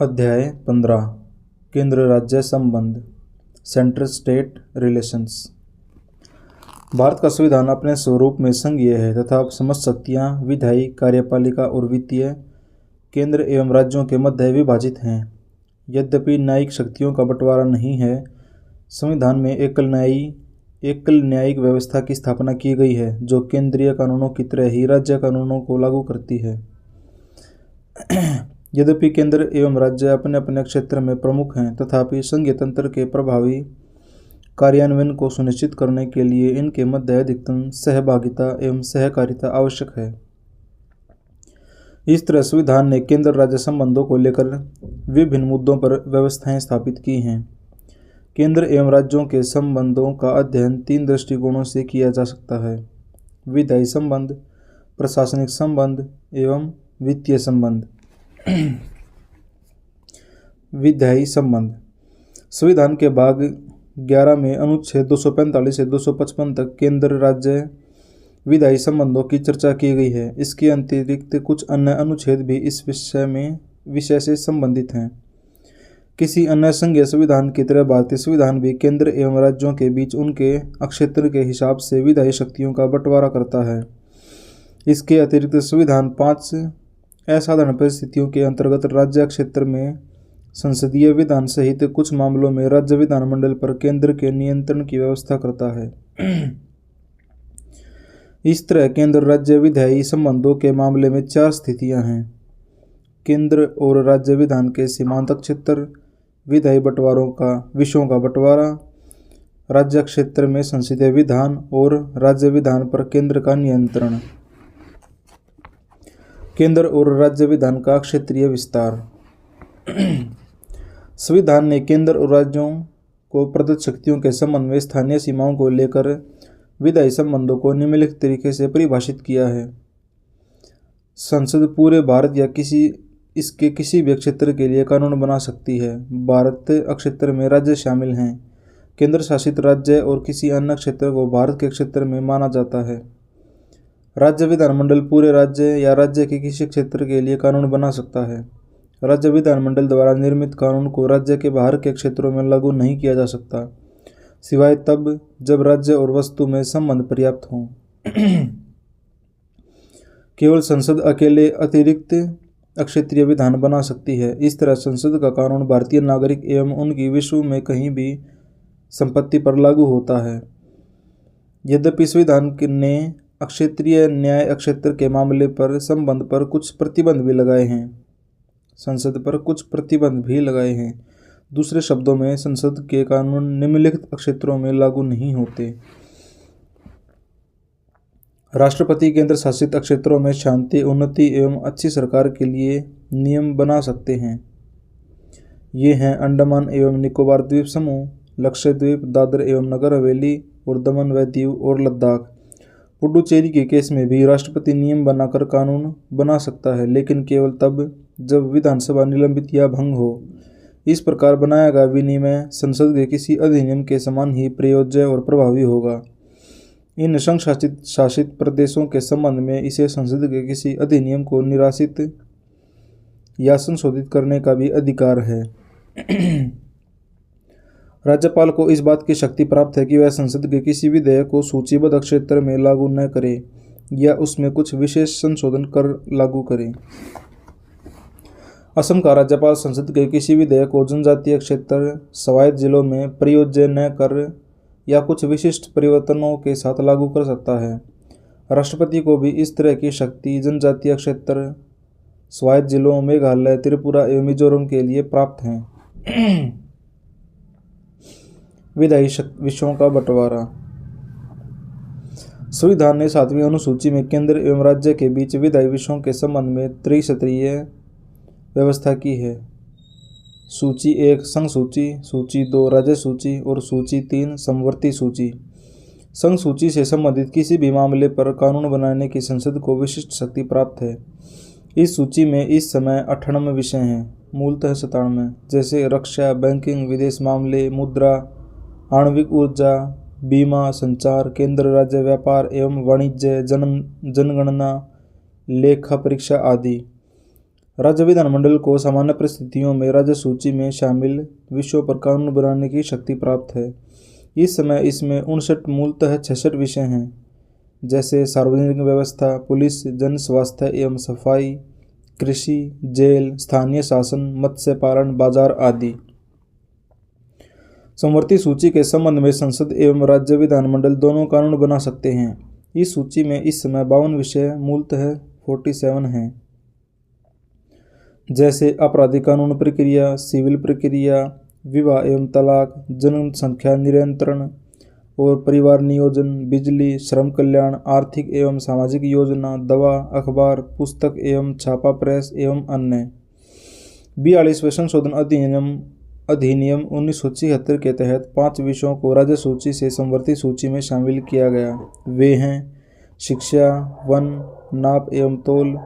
अध्याय 15 केंद्र राज्य संबंध सेंट्रल स्टेट रिलेशंस। भारत का संविधान अपने स्वरूप में संघीय है तथा समस्त शक्तियाँ विधायी, कार्यपालिका और वित्तीय केंद्र एवं राज्यों के मध्य विभाजित हैं। यद्यपि न्यायिक शक्तियों का बंटवारा नहीं है, संविधान में एकल न्यायिक व्यवस्था की स्थापना की गई है जो केंद्रीय कानूनों की तरह ही राज्य कानूनों को लागू करती है। यद्यपि केंद्र एवं राज्य अपने अपने क्षेत्र में प्रमुख हैं, तथापि संघीय तंत्र के प्रभावी कार्यान्वयन को सुनिश्चित करने के लिए इनके मध्य अधिकतम सहभागिता एवं सहकारिता आवश्यक है। इस तरह संविधान ने केंद्र राज्य संबंधों को लेकर विभिन्न मुद्दों पर व्यवस्थाएं स्थापित की हैं। केंद्र एवं राज्यों के संबंधों का अध्ययन 3 दृष्टिकोणों से किया जा सकता है: विधायी संबंध, प्रशासनिक संबंध एवं वित्तीय संबंध। विधायी संबंध। संविधान के भाग 11 में अनुच्छेद 245 से 255 तक केंद्र राज्य विधायी संबंधों की चर्चा की गई है। इसके अतिरिक्त कुछ अन्य अनुच्छेद भी इस विषय से संबंधित हैं। किसी अन्य संघीय संविधान की तरह भारतीय संविधान भी केंद्र एवं राज्यों के बीच उनके क्षेत्र के हिसाब से विधायी शक्तियों का बंटवारा करता है। इसके अतिरिक्त संविधान 5 असाधारण परिस्थितियों के अंतर्गत राज्य क्षेत्र में संसदीय विधान सहित कुछ मामलों में राज्य विधानमंडल पर केंद्र के नियंत्रण की व्यवस्था करता है। इस तरह केंद्र राज्य विधायी संबंधों के मामले में 4 स्थितियां हैं: केंद्र और राज्य विधान के सीमांत क्षेत्र, विधायी विषयों का बंटवारा, राज्य क्षेत्र में संसदीय विधान और राज्य विधान पर केंद्र का नियंत्रण। केंद्र और राज्य विधान का क्षेत्रीय विस्तार। संविधान ने केंद्र और राज्यों को प्रदत्त शक्तियों के संबंध में स्थानीय सीमाओं को लेकर विधायी संबंधों को निम्नलिखित तरीके से परिभाषित किया है। संसद पूरे भारत या इसके किसी भी क्षेत्र के लिए कानून बना सकती है। भारत क्षेत्र में राज्य शामिल हैं। केंद्र शासित राज्य और किसी अन्य क्षेत्र को भारत के क्षेत्र में माना जाता है। राज्य विधानमंडल पूरे राज्य या राज्य के किसी क्षेत्र के लिए कानून बना सकता है। राज्य विधानमंडल द्वारा निर्मित कानून को राज्य के बाहर के क्षेत्रों में लागू नहीं किया जा सकता, सिवाय तब जब राज्य और वस्तु में संबंध पर्याप्त हों। केवल संसद अकेले अतिरिक्त क्षेत्रीय विधान बना सकती है। इस तरह संसद का कानून भारतीय नागरिक एवं उनकी विश्व में कहीं भी संपत्ति पर लागू होता है। यद्यपि संविधान ने क्षेत्रीय न्याय क्षेत्र के मामले पर संबंध पर कुछ प्रतिबंध भी लगाए हैं। संसद पर कुछ प्रतिबंध भी लगाए हैं। दूसरे शब्दों में, संसद के कानून निम्नलिखित क्षेत्रों में लागू नहीं होते: राष्ट्रपति केंद्र शासित क्षेत्रों में शांति, उन्नति एवं अच्छी सरकार के लिए नियम बना सकते हैं। ये हैं अंडमान एवं निकोबार द्वीप समूह, लक्षद्वीप, दादर एवं नगर हवेली और दमन व दीव और लद्दाख। पुडुचेरी के केस में भी राष्ट्रपति नियम बनाकर कानून बना सकता है, लेकिन केवल तब जब विधानसभा निलंबित या भंग हो। इस प्रकार बनाया गया विनियम संसद के किसी अधिनियम के समान ही प्रयोज्य और प्रभावी होगा। इन संघ शासित प्रदेशों के संबंध में इसे संसद के किसी अधिनियम को निरासित या संशोधित करने का भी अधिकार है। राज्यपाल को इस बात की शक्ति प्राप्त है कि वह संसद के किसी विधेयक को सूचीबद्ध क्षेत्र में लागू न करे या उसमें कुछ विशेष संशोधन कर लागू करे। असम का राज्यपाल संसद के किसी विधेयक को जनजातीय क्षेत्र, स्वायत्त जिलों में प्रयोज्य न कर या कुछ विशिष्ट परिवर्तनों के साथ लागू कर सकता है। राष्ट्रपति को भी इस तरह की शक्ति जनजातीय क्षेत्र, स्वायत्त जिलों, मेघालय, त्रिपुरा एवं मिजोरम के लिए प्राप्त है। विधायी विषयों का बंटवारा। संविधान ने 7वीं अनुसूची में केंद्र एवं राज्य के बीच विधायी विषयों के संबंध में त्रिस्तरीय व्यवस्था की है। सूची 1 संघ सूची, सूची 2 राज्य सूची और सूची 3 समवर्ती सूची। संघ सूची से संबंधित किसी भी मामले पर कानून बनाने की संसद को विशिष्ट शक्ति प्राप्त है। इस सूची में इस समय 98 विषय हैं, मूलतः 97, जैसे रक्षा, बैंकिंग, विदेश मामले, मुद्रा, आणविक ऊर्जा, बीमा, संचार, केंद्र राज्य व्यापार एवं वाणिज्य, जनगणना, लेखा परीक्षा आदि। राज्य विधानमंडल को सामान्य परिस्थितियों में राज्य सूची में शामिल विषयों पर कानून बनाने की शक्ति प्राप्त है। इस समय इसमें 59 मूलतः 66 विषय हैं, जैसे सार्वजनिक व्यवस्था, पुलिस, जन स्वास्थ्य एवं सफाई, कृषि, जेल, स्थानीय शासन, मत्स्य पालन, बाजार आदि। समवर्ती सूची के संबंध में संसद एवं राज्य विधानमंडल दोनों कानून बना सकते हैं। इस सूची में इस समय 52 विषय मूलतः 47 हैं, जैसे आपराधिक कानून प्रक्रिया, सिविल प्रक्रिया, विवाह एवं तलाक, जनसंख्या नियंत्रण और परिवार नियोजन, बिजली, श्रम कल्याण, आर्थिक एवं सामाजिक योजना, दवा, अखबार, पुस्तक एवं छापा प्रेस एवं अन्य। 42वें संशोधन अधिनियम 1976 के तहत 5 विषयों को राज्य सूची से समवर्ती सूची में शामिल किया गया। वे हैं शिक्षा, वन, नाप एवं तौल,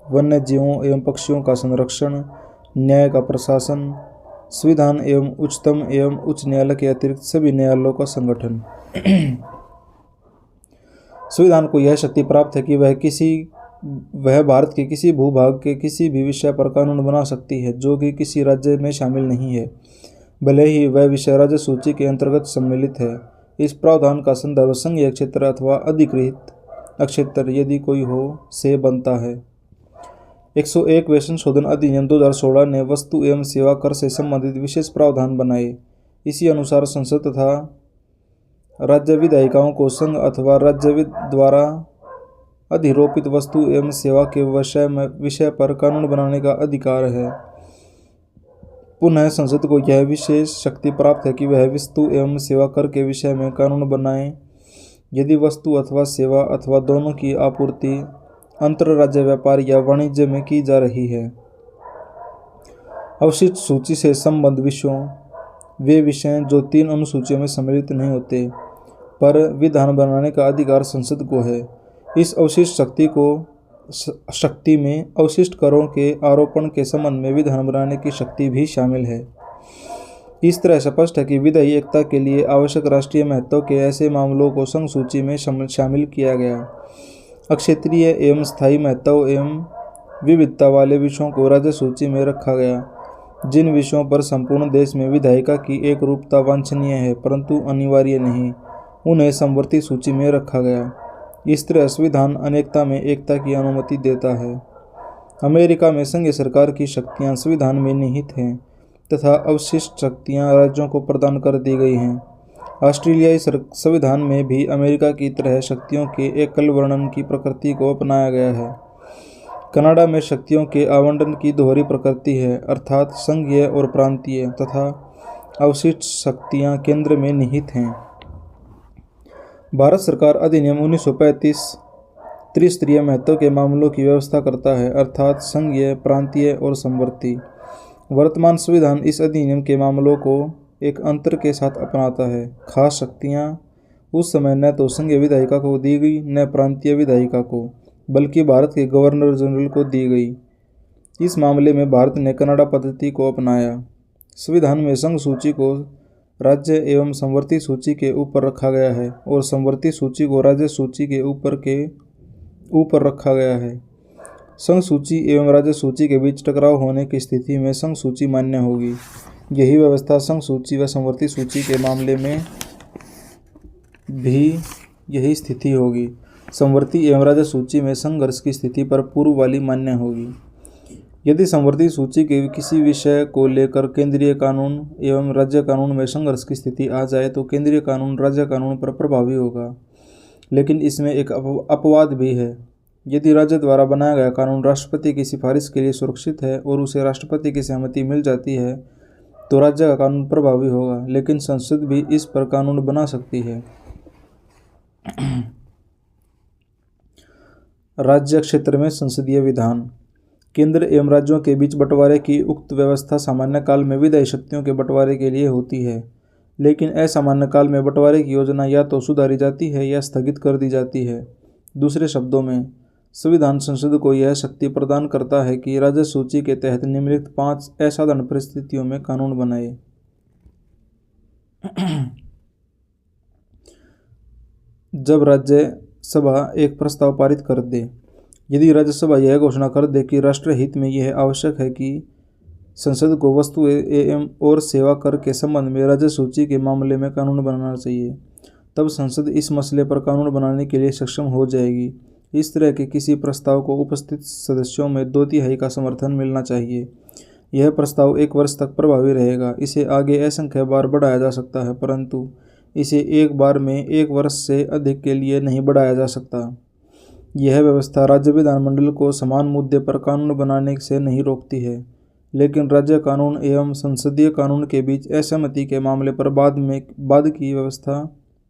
वन्य जीवों एवं पक्षियों का संरक्षण, न्याय का प्रशासन, संविधान एवं उच्च न्यायालय के अतिरिक्त सभी न्यायालयों का संगठन। संविधान को यह शक्ति प्राप्त है कि वह भारत के किसी भूभाग के किसी भी विषय पर कानून बना सकती है जो कि किसी राज्य में शामिल नहीं है, भले ही वह विषय राज्य सूची के अंतर्गत सम्मिलित है। इस प्रावधान का संदर्भ संघीय क्षेत्र अथवा अधिकृत क्षेत्र यदि कोई हो से बनता है। 101वें संशोधन अधिनियम 2016 ने वस्तु एवं सेवा कर से संबंधित विशेष प्रावधान बनाए। इसी अनुसार संसद तथा राज्य विधायिकाओं को संघ अथवा राज्य द्वारा अधिरोपित वस्तु एवं सेवा के विषय पर कानून बनाने का अधिकार है। पुनः संसद को यह विशेष शक्ति प्राप्त है कि वह वस्तु एवं सेवा कर के विषय में कानून बनाए यदि वस्तु अथवा सेवा अथवा दोनों की आपूर्ति अंतरराज्य व्यापार या वाणिज्य में की जा रही है। अवशिष्ट सूची से संबद्ध विषयों वे विषय जो 3 अनुसूचियों में सम्मिलित नहीं होते पर विधान बनाने का अधिकार संसद को है। इस अवशिष्ट शक्ति में अवशिष्ट करों के आरोपण के संबंध में विधान बनाने की शक्ति भी शामिल है। इस तरह स्पष्ट है कि विधायी एकता के लिए आवश्यक राष्ट्रीय महत्व के ऐसे मामलों को संघ सूची में शामिल किया गया। क्षेत्रीय एवं स्थायी महत्व एवं विविधता वाले विषयों को राज्य सूची में रखा गया। जिन विषयों पर संपूर्ण देश में विधायिका की एक रूपता वांछनीय है परंतु अनिवार्य नहीं, उन्हें समवर्ती सूची में रखा गया। इस तरह संविधान अनेकता में एकता की अनुमति देता है। अमेरिका में संघीय सरकार की शक्तियां संविधान में निहित हैं तथा अवशिष्ट शक्तियां राज्यों को प्रदान कर दी गई हैं। ऑस्ट्रेलियाई संविधान में भी अमेरिका की तरह शक्तियों के एकल वर्णन की प्रकृति को अपनाया गया है। कनाडा में शक्तियों के आवंटन की दोहरी प्रकृति है, अर्थात संघीय और प्रांतीय, तथा अवशिष्ट शक्तियां केंद्र में निहित हैं। भारत सरकार अधिनियम 1935 त्रिस्तरीय महत्व के मामलों की व्यवस्था करता है, अर्थात संघीय, प्रांतीय और समवर्ती। वर्तमान संविधान इस अधिनियम के मामलों को एक अंतर के साथ अपनाता है। खास शक्तियां उस समय न तो संघीय विधायिका को दी गई न प्रांतीय विधायिका को, बल्कि भारत के गवर्नर जनरल को दी गई। इस मामले में भारत ने कनाडा पद्धति को अपनाया। संविधान में संघ सूची को राज्य एवं समवर्ती सूची के ऊपर रखा गया है और समवर्ती सूची को राज्य सूची के ऊपर रखा गया है। संघ सूची एवं राज्य सूची के बीच टकराव होने की स्थिति में संघ सूची मान्य होगी। यही व्यवस्था संघ सूची व समवर्ती सूची के मामले में भी यही स्थिति होगी। समवर्ती एवं राज्य सूची में संघर्ष की स्थिति पर पूर्व वाली मान्य होगी। यदि समवर्ती सूची के किसी विषय को लेकर केंद्रीय कानून एवं राज्य कानून में संघर्ष की स्थिति आ जाए तो केंद्रीय कानून राज्य कानून पर प्रभावी होगा। लेकिन इसमें एक अपवाद भी है। यदि राज्य द्वारा बनाया गया कानून राष्ट्रपति की सिफारिश के लिए सुरक्षित है और उसे राष्ट्रपति की सहमति मिल जाती है तो राज्य का कानून प्रभावी होगा, लेकिन संसद भी इस पर कानून बना सकती है। राज्य क्षेत्र में संसदीय विधान। केंद्र एवं राज्यों के बीच बंटवारे की उक्त व्यवस्था सामान्य काल में विधायी शक्तियों के बंटवारे के लिए होती है, लेकिन असामान्य काल में बंटवारे की योजना या तो सुधारी जाती है या स्थगित कर दी जाती है। दूसरे शब्दों में, संविधान संसद को यह शक्ति प्रदान करता है कि राज्य सूची के तहत निम्नलिखित 5 असाधारण परिस्थितियों में कानून बनाए। जब राज्य सभा एक प्रस्ताव पारित कर दे, यदि राज्यसभा यह घोषणा कर दे कि राष्ट्र हित में यह आवश्यक है कि संसद को वस्तु एवं और सेवा कर के संबंध में राज्य सूची के मामले में कानून बनाना चाहिए, तब संसद इस मसले पर कानून बनाने के लिए सक्षम हो जाएगी। इस तरह के किसी प्रस्ताव को उपस्थित सदस्यों में 2/3 का समर्थन मिलना चाहिए। यह प्रस्ताव 1 वर्ष तक प्रभावी रहेगा। इसे आगे असंख्य बार बढ़ाया जा सकता है, परंतु इसे एक बार में 1 वर्ष से अधिक के लिए नहीं बढ़ाया जा सकता। यह व्यवस्था राज्य विधानमंडल को समान मुद्दे पर कानून बनाने से नहीं रोकती है, लेकिन राज्य कानून एवं संसदीय कानून के बीच असहमति के मामले पर बाद की व्यवस्था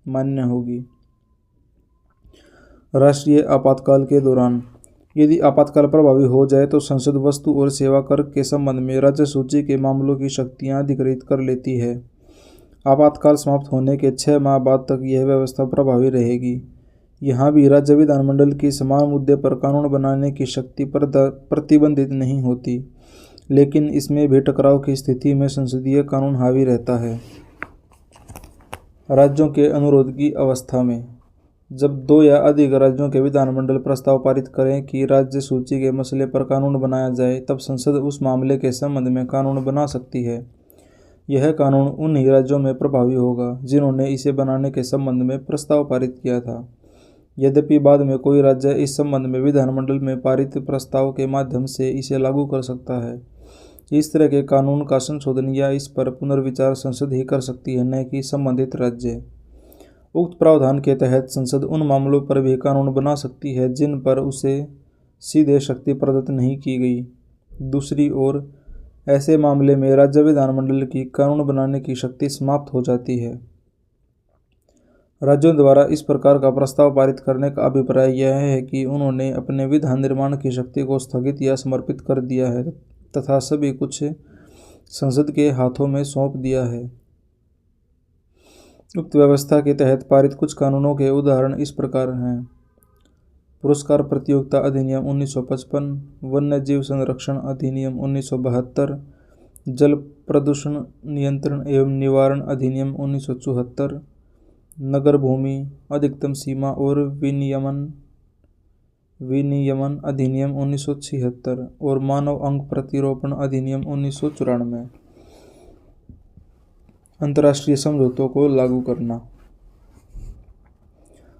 मान्य होगी। राष्ट्रीय आपातकाल के दौरान यदि आपातकाल प्रभावी हो जाए तो संसद वस्तु और सेवा कर के संबंध में राज्य सूची के मामलों की शक्तियां अधिकृत कर लेती है। आपातकाल समाप्त होने के 6 माह बाद तक यह व्यवस्था प्रभावी रहेगी। यहाँ भी राज्य विधानमंडल की समान मुद्दे पर कानून बनाने की शक्ति प्रतिबंधित नहीं होती, लेकिन इसमें भी टकराव की स्थिति में संसदीय कानून हावी रहता है। राज्यों के अनुरोध की अवस्था में जब 2 या अधिक राज्यों के विधानमंडल प्रस्ताव पारित करें कि राज्य सूची के मसले पर कानून बनाया जाए, तब संसद उस मामले के संबंध में कानून बना सकती है। यह कानून उन्हीं राज्यों में प्रभावी होगा जिन्होंने इसे बनाने के संबंध में प्रस्ताव पारित किया था। यद्यपि बाद में कोई राज्य इस संबंध में विधानमंडल में पारित प्रस्ताव के माध्यम से इसे लागू कर सकता है। इस तरह के कानून का संशोधन या इस पर पुनर्विचार संसद ही कर सकती है, न कि संबंधित राज्य। उक्त प्रावधान के तहत संसद उन मामलों पर भी कानून बना सकती है जिन पर उसे सीधे शक्ति प्रदत्त नहीं की गई। दूसरी ओर ऐसे मामले में राज्य विधानमंडल की कानून बनाने की शक्ति समाप्त हो जाती है। राज्यों द्वारा इस प्रकार का प्रस्ताव पारित करने का अभिप्राय यह है कि उन्होंने अपने विधान निर्माण की शक्ति को स्थगित या समर्पित कर दिया है तथा सभी कुछ संसद के हाथों में सौंप दिया है। उक्त व्यवस्था के तहत पारित कुछ कानूनों के उदाहरण इस प्रकार हैं: पुरस्कार प्रतियोगिता अधिनियम 1955, वन्य जीव संरक्षण अधिनियम 1972, जल प्रदूषण नियंत्रण एवं निवारण अधिनियम 1974, नगर भूमि अधिकतम सीमा और विनियमन अधिनियम 1976 और मानव अंग प्रतिरोपण अधिनियम 1994। अंतर्राष्ट्रीय समझौतों को लागू करना।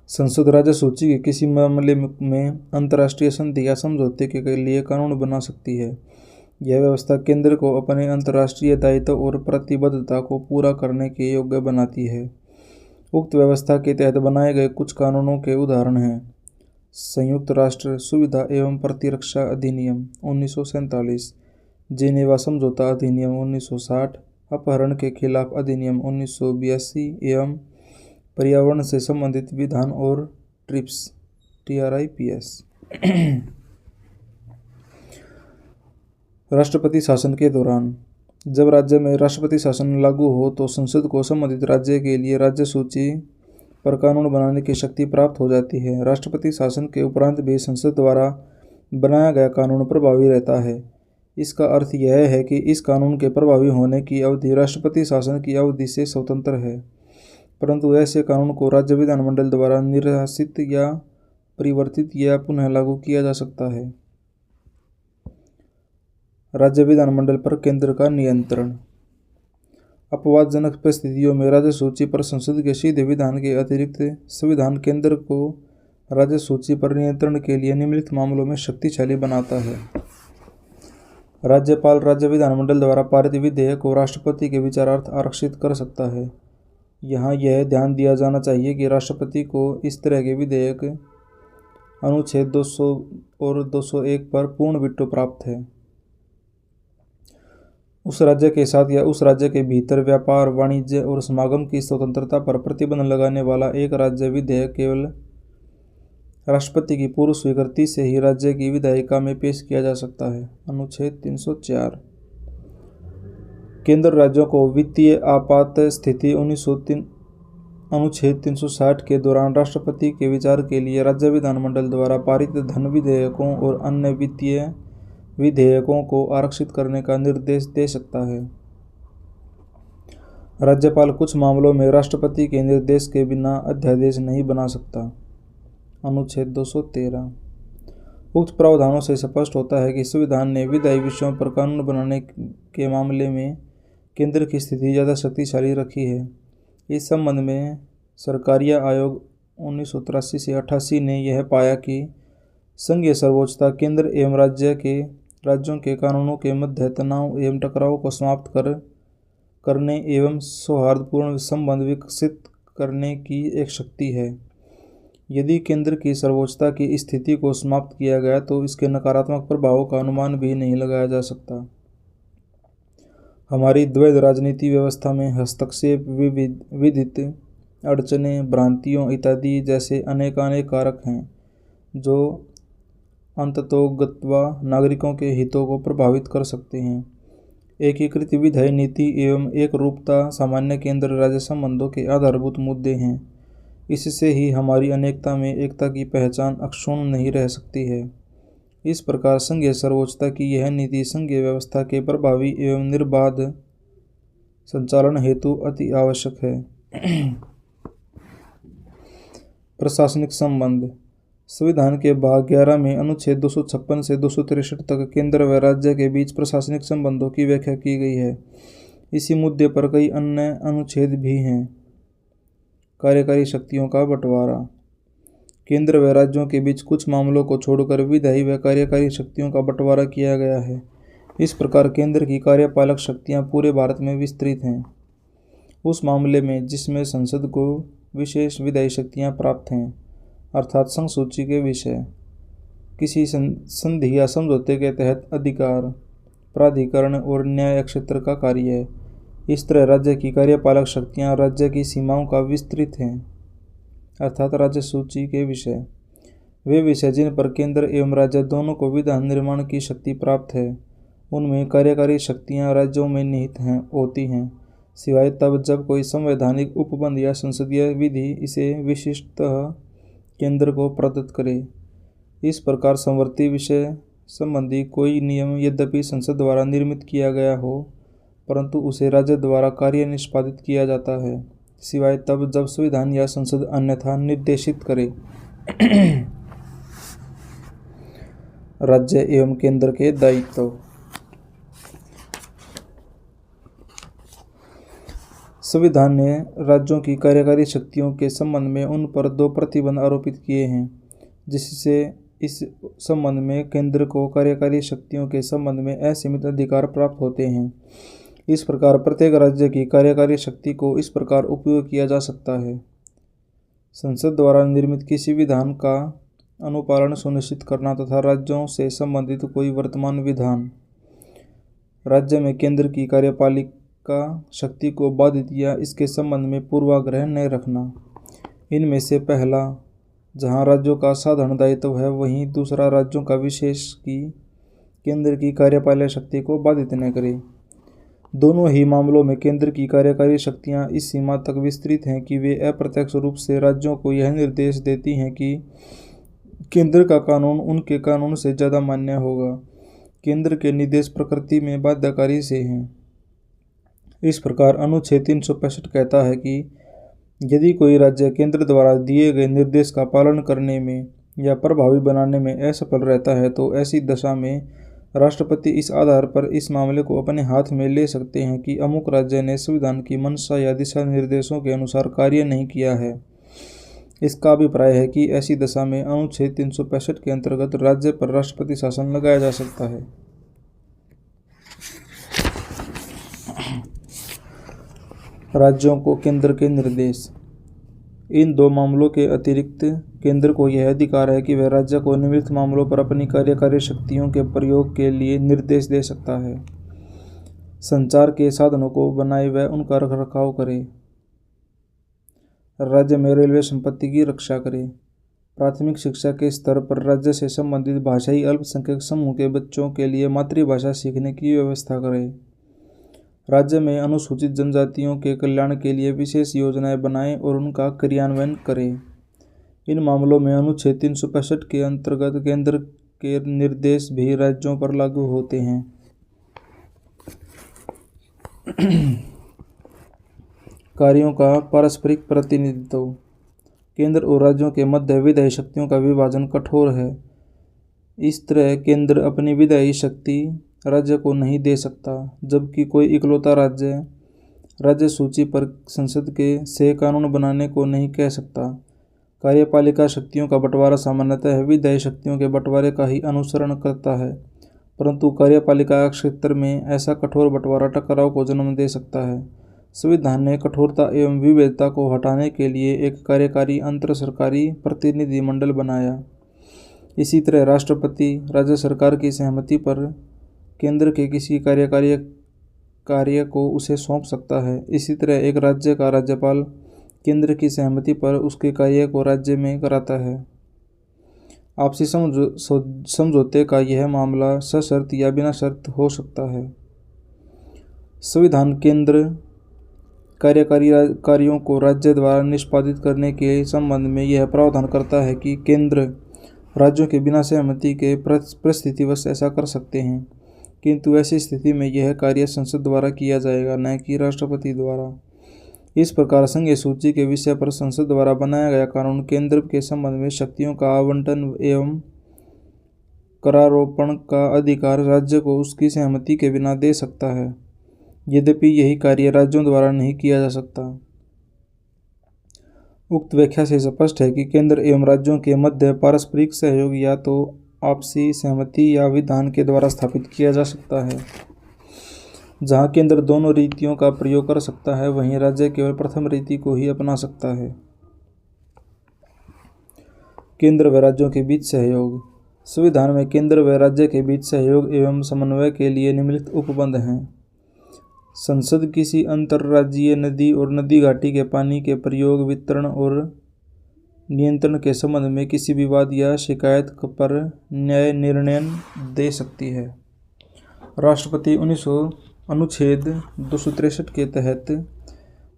संसद राज्य सूची के किसी मामले में अंतर्राष्ट्रीय संधि या समझौते के लिए कानून बना सकती है। यह व्यवस्था केंद्र को अपने अंतर्राष्ट्रीय दायित्व और प्रतिबद्धता को पूरा करने के योग्य बनाती है। उक्त व्यवस्था के तहत बनाए गए कुछ कानूनों के उदाहरण हैं: संयुक्त राष्ट्र सुविधा एवं प्रतिरक्षा अधिनियम 1947, जेनेवा समझौता अधिनियम 1960, अपहरण के खिलाफ अधिनियम 1982 एवं पर्यावरण से संबंधित विधान और TRIPS। राष्ट्रपति शासन के दौरान जब राज्य में राष्ट्रपति शासन लागू हो तो संसद को संबंधित राज्य के लिए राज्य सूची पर कानून बनाने की शक्ति प्राप्त हो जाती है। राष्ट्रपति शासन के उपरांत भी संसद द्वारा बनाया गया कानून प्रभावी रहता है। इसका अर्थ यह है कि इस कानून के प्रभावी होने की अवधि राष्ट्रपति शासन की अवधि से स्वतंत्र है, परंतु ऐसे कानून को राज्य विधानमंडल द्वारा निरसित या परिवर्तित या पुनः लागू किया जा सकता है। राज्य विधानमंडल पर केंद्र का नियंत्रण। अपवादजनक परिस्थितियों में राज्य सूची पर संसद के सीधे विधान के अतिरिक्त संविधान केंद्र को राज्य सूची पर नियंत्रण के लिए निम्नलिखित मामलों में शक्तिशाली बनाता है। राज्यपाल राज्य विधानमंडल द्वारा पारित विधेयक को राष्ट्रपति के विचारार्थ आरक्षित कर सकता है। यहाँ यह ध्यान दिया जाना चाहिए कि राष्ट्रपति को इस तरह के विधेयक अनुच्छेद 200 और 201 पर पूर्ण वीटो प्राप्त है। उस राज्य के साथ या उस राज्य के भीतर व्यापार, वाणिज्य और समागम की स्वतंत्रता पर प्रतिबंध लगाने वाला एक राज्य विधेयक केवल राष्ट्रपति की पूर्व स्वीकृति से ही राज्य की विधायिका में पेश किया जा सकता है। अनुच्छेद 304। केंद्र राज्यों को वित्तीय आपात स्थिति अनुच्छेद 360 के दौरान राष्ट्रपति के विचार के लिए राज्य विधानमंडल द्वारा पारित धन विधेयकों और अन्य वित्तीय विधेयकों को आरक्षित करने का निर्देश दे सकता है। राज्यपाल कुछ मामलों में राष्ट्रपति के निर्देश के बिना अध्यादेश नहीं बना सकता। अनुच्छेद 213। उक्त प्रावधानों से स्पष्ट होता है कि संविधान ने विधायी विषयों पर कानून बनाने के मामले में केंद्र की स्थिति ज़्यादा शक्तिशाली रखी है। इस संबंध में सरकारिया आयोग 1983 से 88 ने यह पाया कि संघीय सर्वोच्चता केंद्र एवं राज्यों के कानूनों के मध्य तनाव एवं टकराव को समाप्त करने एवं सौहार्दपूर्ण संबंध विकसित करने की एक शक्ति है। यदि केंद्र की सर्वोच्चता की स्थिति को समाप्त किया गया तो इसके नकारात्मक प्रभावों का अनुमान भी नहीं लगाया जा सकता। हमारी द्वैध राजनीति व्यवस्था में हस्तक्षेप, विविध अड़चनें, भ्रांतियों इत्यादि जैसे अनेकानेक कारक हैं जो अंततोगत्वा नागरिकों के हितों को प्रभावित कर सकते हैं। एकीकृत विधायी नीति एवं एक रूपता सामान्य केंद्र राज्य संबंधों के आधारभूत मुद्दे हैं। इससे ही हमारी अनेकता में एकता की पहचान अक्षुण्ण नहीं रह सकती है। इस प्रकार संघीय सर्वोच्चता की यह नीति संघीय व्यवस्था के प्रभावी एवं निर्बाध संचालन हेतु अति आवश्यक है। प्रशासनिक संबंध। संविधान के भाग 11 में अनुच्छेद 256 से 263 तक केंद्र व राज्य के बीच प्रशासनिक संबंधों की व्याख्या की गई है। इसी मुद्दे पर कई अन्य अनुच्छेद भी हैं। कार्यकारी शक्तियों का बंटवारा। केंद्र व राज्यों के बीच कुछ मामलों को छोड़कर विधायी व कार्यकारी शक्तियों का बंटवारा किया गया है। इस प्रकार केंद्र की कार्यपालक शक्तियां पूरे भारत में विस्तृत हैं। उस मामले में जिसमें संसद को विशेष विधायी शक्तियां प्राप्त हैं, अर्थात संघ सूची के विषय, किसी संधि या समझौते के तहत अधिकार, प्राधिकरण और न्याय क्षेत्र का कार्य है। इस तरह राज्य की कार्यपालक शक्तियां राज्य की सीमाओं का विस्तृत हैं, अर्थात राज्य सूची के विषय, वे विषय जिन पर केंद्र एवं राज्य दोनों को विधान निर्माण की शक्ति प्राप्त है, उनमें कार्यकारी शक्तियां राज्यों में निहित होती हैं, सिवाय तब जब कोई संवैधानिक उपबंध या संसदीय विधि इसे विशिष्टतः केंद्र को प्रदत्त करे। इस प्रकार संवर्ती विषय संबंधी कोई नियम यद्यपि संसद द्वारा निर्मित किया गया हो, परंतु उसे राज्य द्वारा कार्य निष्पादित किया जाता है, सिवाय तब जब संविधान या संसद अन्यथा निर्देशित करे। राज्य एवं केंद्र के दायित्व। संविधान ने राज्यों की कार्यकारी शक्तियों के संबंध में उन पर 2 प्रतिबंध आरोपित किए हैं, जिससे इस संबंध में केंद्र को कार्यकारी शक्तियों के संबंध में असीमित अधिकार प्राप्त होते हैं। इस प्रकार प्रत्येक राज्य की कार्यकारी शक्ति को इस प्रकार उपयोग किया जा सकता है। संसद द्वारा निर्मित किसी विधान का अनुपालन सुनिश्चित करना तथा राज्यों से संबंधित कोई वर्तमान विधान राज्य में केंद्र की कार्यपालिका शक्ति को बाधित या इसके संबंध में पूर्वाग्रह न रखना। इनमें से पहला, जहां राज्यों का साधारण दायित्व है, वहीं दूसरा राज्यों का विशेष की केंद्र की कार्यपालक शक्ति को बाधित न करे। दोनों ही मामलों में केंद्र की कार्यकारी शक्तियां इस सीमा तक विस्तृत हैं कि वे अप्रत्यक्ष रूप से राज्यों को यह निर्देश देती हैं कि केंद्र का कानून उनके कानून से ज़्यादा मान्य होगा। केंद्र के निर्देश प्रकृति में बाध्यकारी से हैं। इस प्रकार अनुच्छेद 365 कहता है कि यदि कोई राज्य केंद्र द्वारा दिए गए निर्देश का पालन करने में या प्रभावी बनाने में असफल रहता है तो ऐसी दशा में राष्ट्रपति इस आधार पर इस मामले को अपने हाथ में ले सकते हैं कि अमुक राज्य ने संविधान की मंशा या दिशा निर्देशों के अनुसार कार्य नहीं किया है। इसका अभिप्राय है कि ऐसी दशा में अनुच्छेद 365 के अंतर्गत राज्य पर राष्ट्रपति शासन लगाया जा सकता है। राज्यों को केंद्र के निर्देश। इन 2 मामलों के अतिरिक्त केंद्र को यह अधिकार है कि वह राज्य को निम्नलिखित मामलों पर अपनी कार्यकारी शक्तियों के प्रयोग के लिए निर्देश दे सकता है। संचार के साधनों को बनाए व उनका रखरखाव करे। राज्य में रेलवे संपत्ति की रक्षा करे। प्राथमिक शिक्षा के स्तर पर राज्य से संबंधित भाषाई अल्पसंख्यक समूह के बच्चों के लिए मातृभाषा सीखने की व्यवस्था करे। राज्य में अनुसूचित जनजातियों के कल्याण के लिए विशेष योजनाएं बनाएं और उनका क्रियान्वयन करें। इन मामलों में अनुच्छेद 365 के अंतर्गत केंद्र के निर्देश भी राज्यों पर लागू होते हैं। कार्यों का पारस्परिक प्रतिनिधित्व। केंद्र और राज्यों के मध्य विधायी शक्तियों का विभाजन कठोर है। इस तरह केंद्र अपनी विधायी शक्ति राज्य को नहीं दे सकता, जबकि कोई इकलौता राज्य सूची पर संसद के से कानून बनाने को नहीं कह सकता। कार्यपालिका शक्तियों का बंटवारा सामान्यतः विधायी शक्तियों के बंटवारे का ही अनुसरण करता है, परंतु कार्यपालिका क्षेत्र में ऐसा कठोर बंटवारा टकराव को जन्म दे सकता है। संविधान ने कठोरता एवं विविधता को हटाने के लिए एक कार्यकारी अंतर सरकारी प्रतिनिधिमंडल बनाया। इसी तरह राष्ट्रपति राज्य सरकार की सहमति पर केंद्र के किसी कार्यकारी कार्य को उसे सौंप सकता है। इसी तरह एक राज्य का राज्यपाल केंद्र की सहमति पर उसके कार्य को राज्य में कराता है। आपसी समझौते का यह मामला सशर्त या बिना शर्त हो सकता है। संविधान केंद्र कार्यकारी कार्यों को राज्य द्वारा निष्पादित करने के संबंध में यह प्रावधान करता है कि केंद्र राज्यों के बिना सहमति के परिस्थितिवश ऐसा कर सकते हैं, किंतु ऐसी स्थिति में यह कार्य संसद द्वारा किया जाएगा, न कि राष्ट्रपति द्वारा। इस प्रकार संघीय सूची के विषय पर संसद द्वारा बनाया गया कानून केंद्र के संबंध में शक्तियों का आवंटन एवं करारोपण का अधिकार राज्य को उसकी सहमति के बिना दे सकता है, यद्यपि यही कार्य राज्यों द्वारा नहीं किया जा सकता। उक्त व्याख्या से स्पष्ट है कि केंद्र एवं राज्यों के मध्य पारस्परिक सहयोग या तो आपसी सहमति या विधान के द्वारा स्थापित किया जा सकता है। जहां केंद्र दोनों रीतियों का प्रयोग कर सकता है, वहीं राज्य केवल प्रथम रीति को ही अपना सकता है। केंद्र व राज्यों के बीच सहयोग। संविधान में केंद्र व राज्य के बीच सहयोग एवं समन्वय के लिए निम्नलिखित उपबंध हैं। संसद किसी अंतर्राज्यीय नदी और नदी घाटी के पानी के प्रयोग, वितरण और नियंत्रण के संबंध में किसी विवाद या शिकायत पर न्याय निर्णय दे सकती है। राष्ट्रपति अनुच्छेद 263 के तहत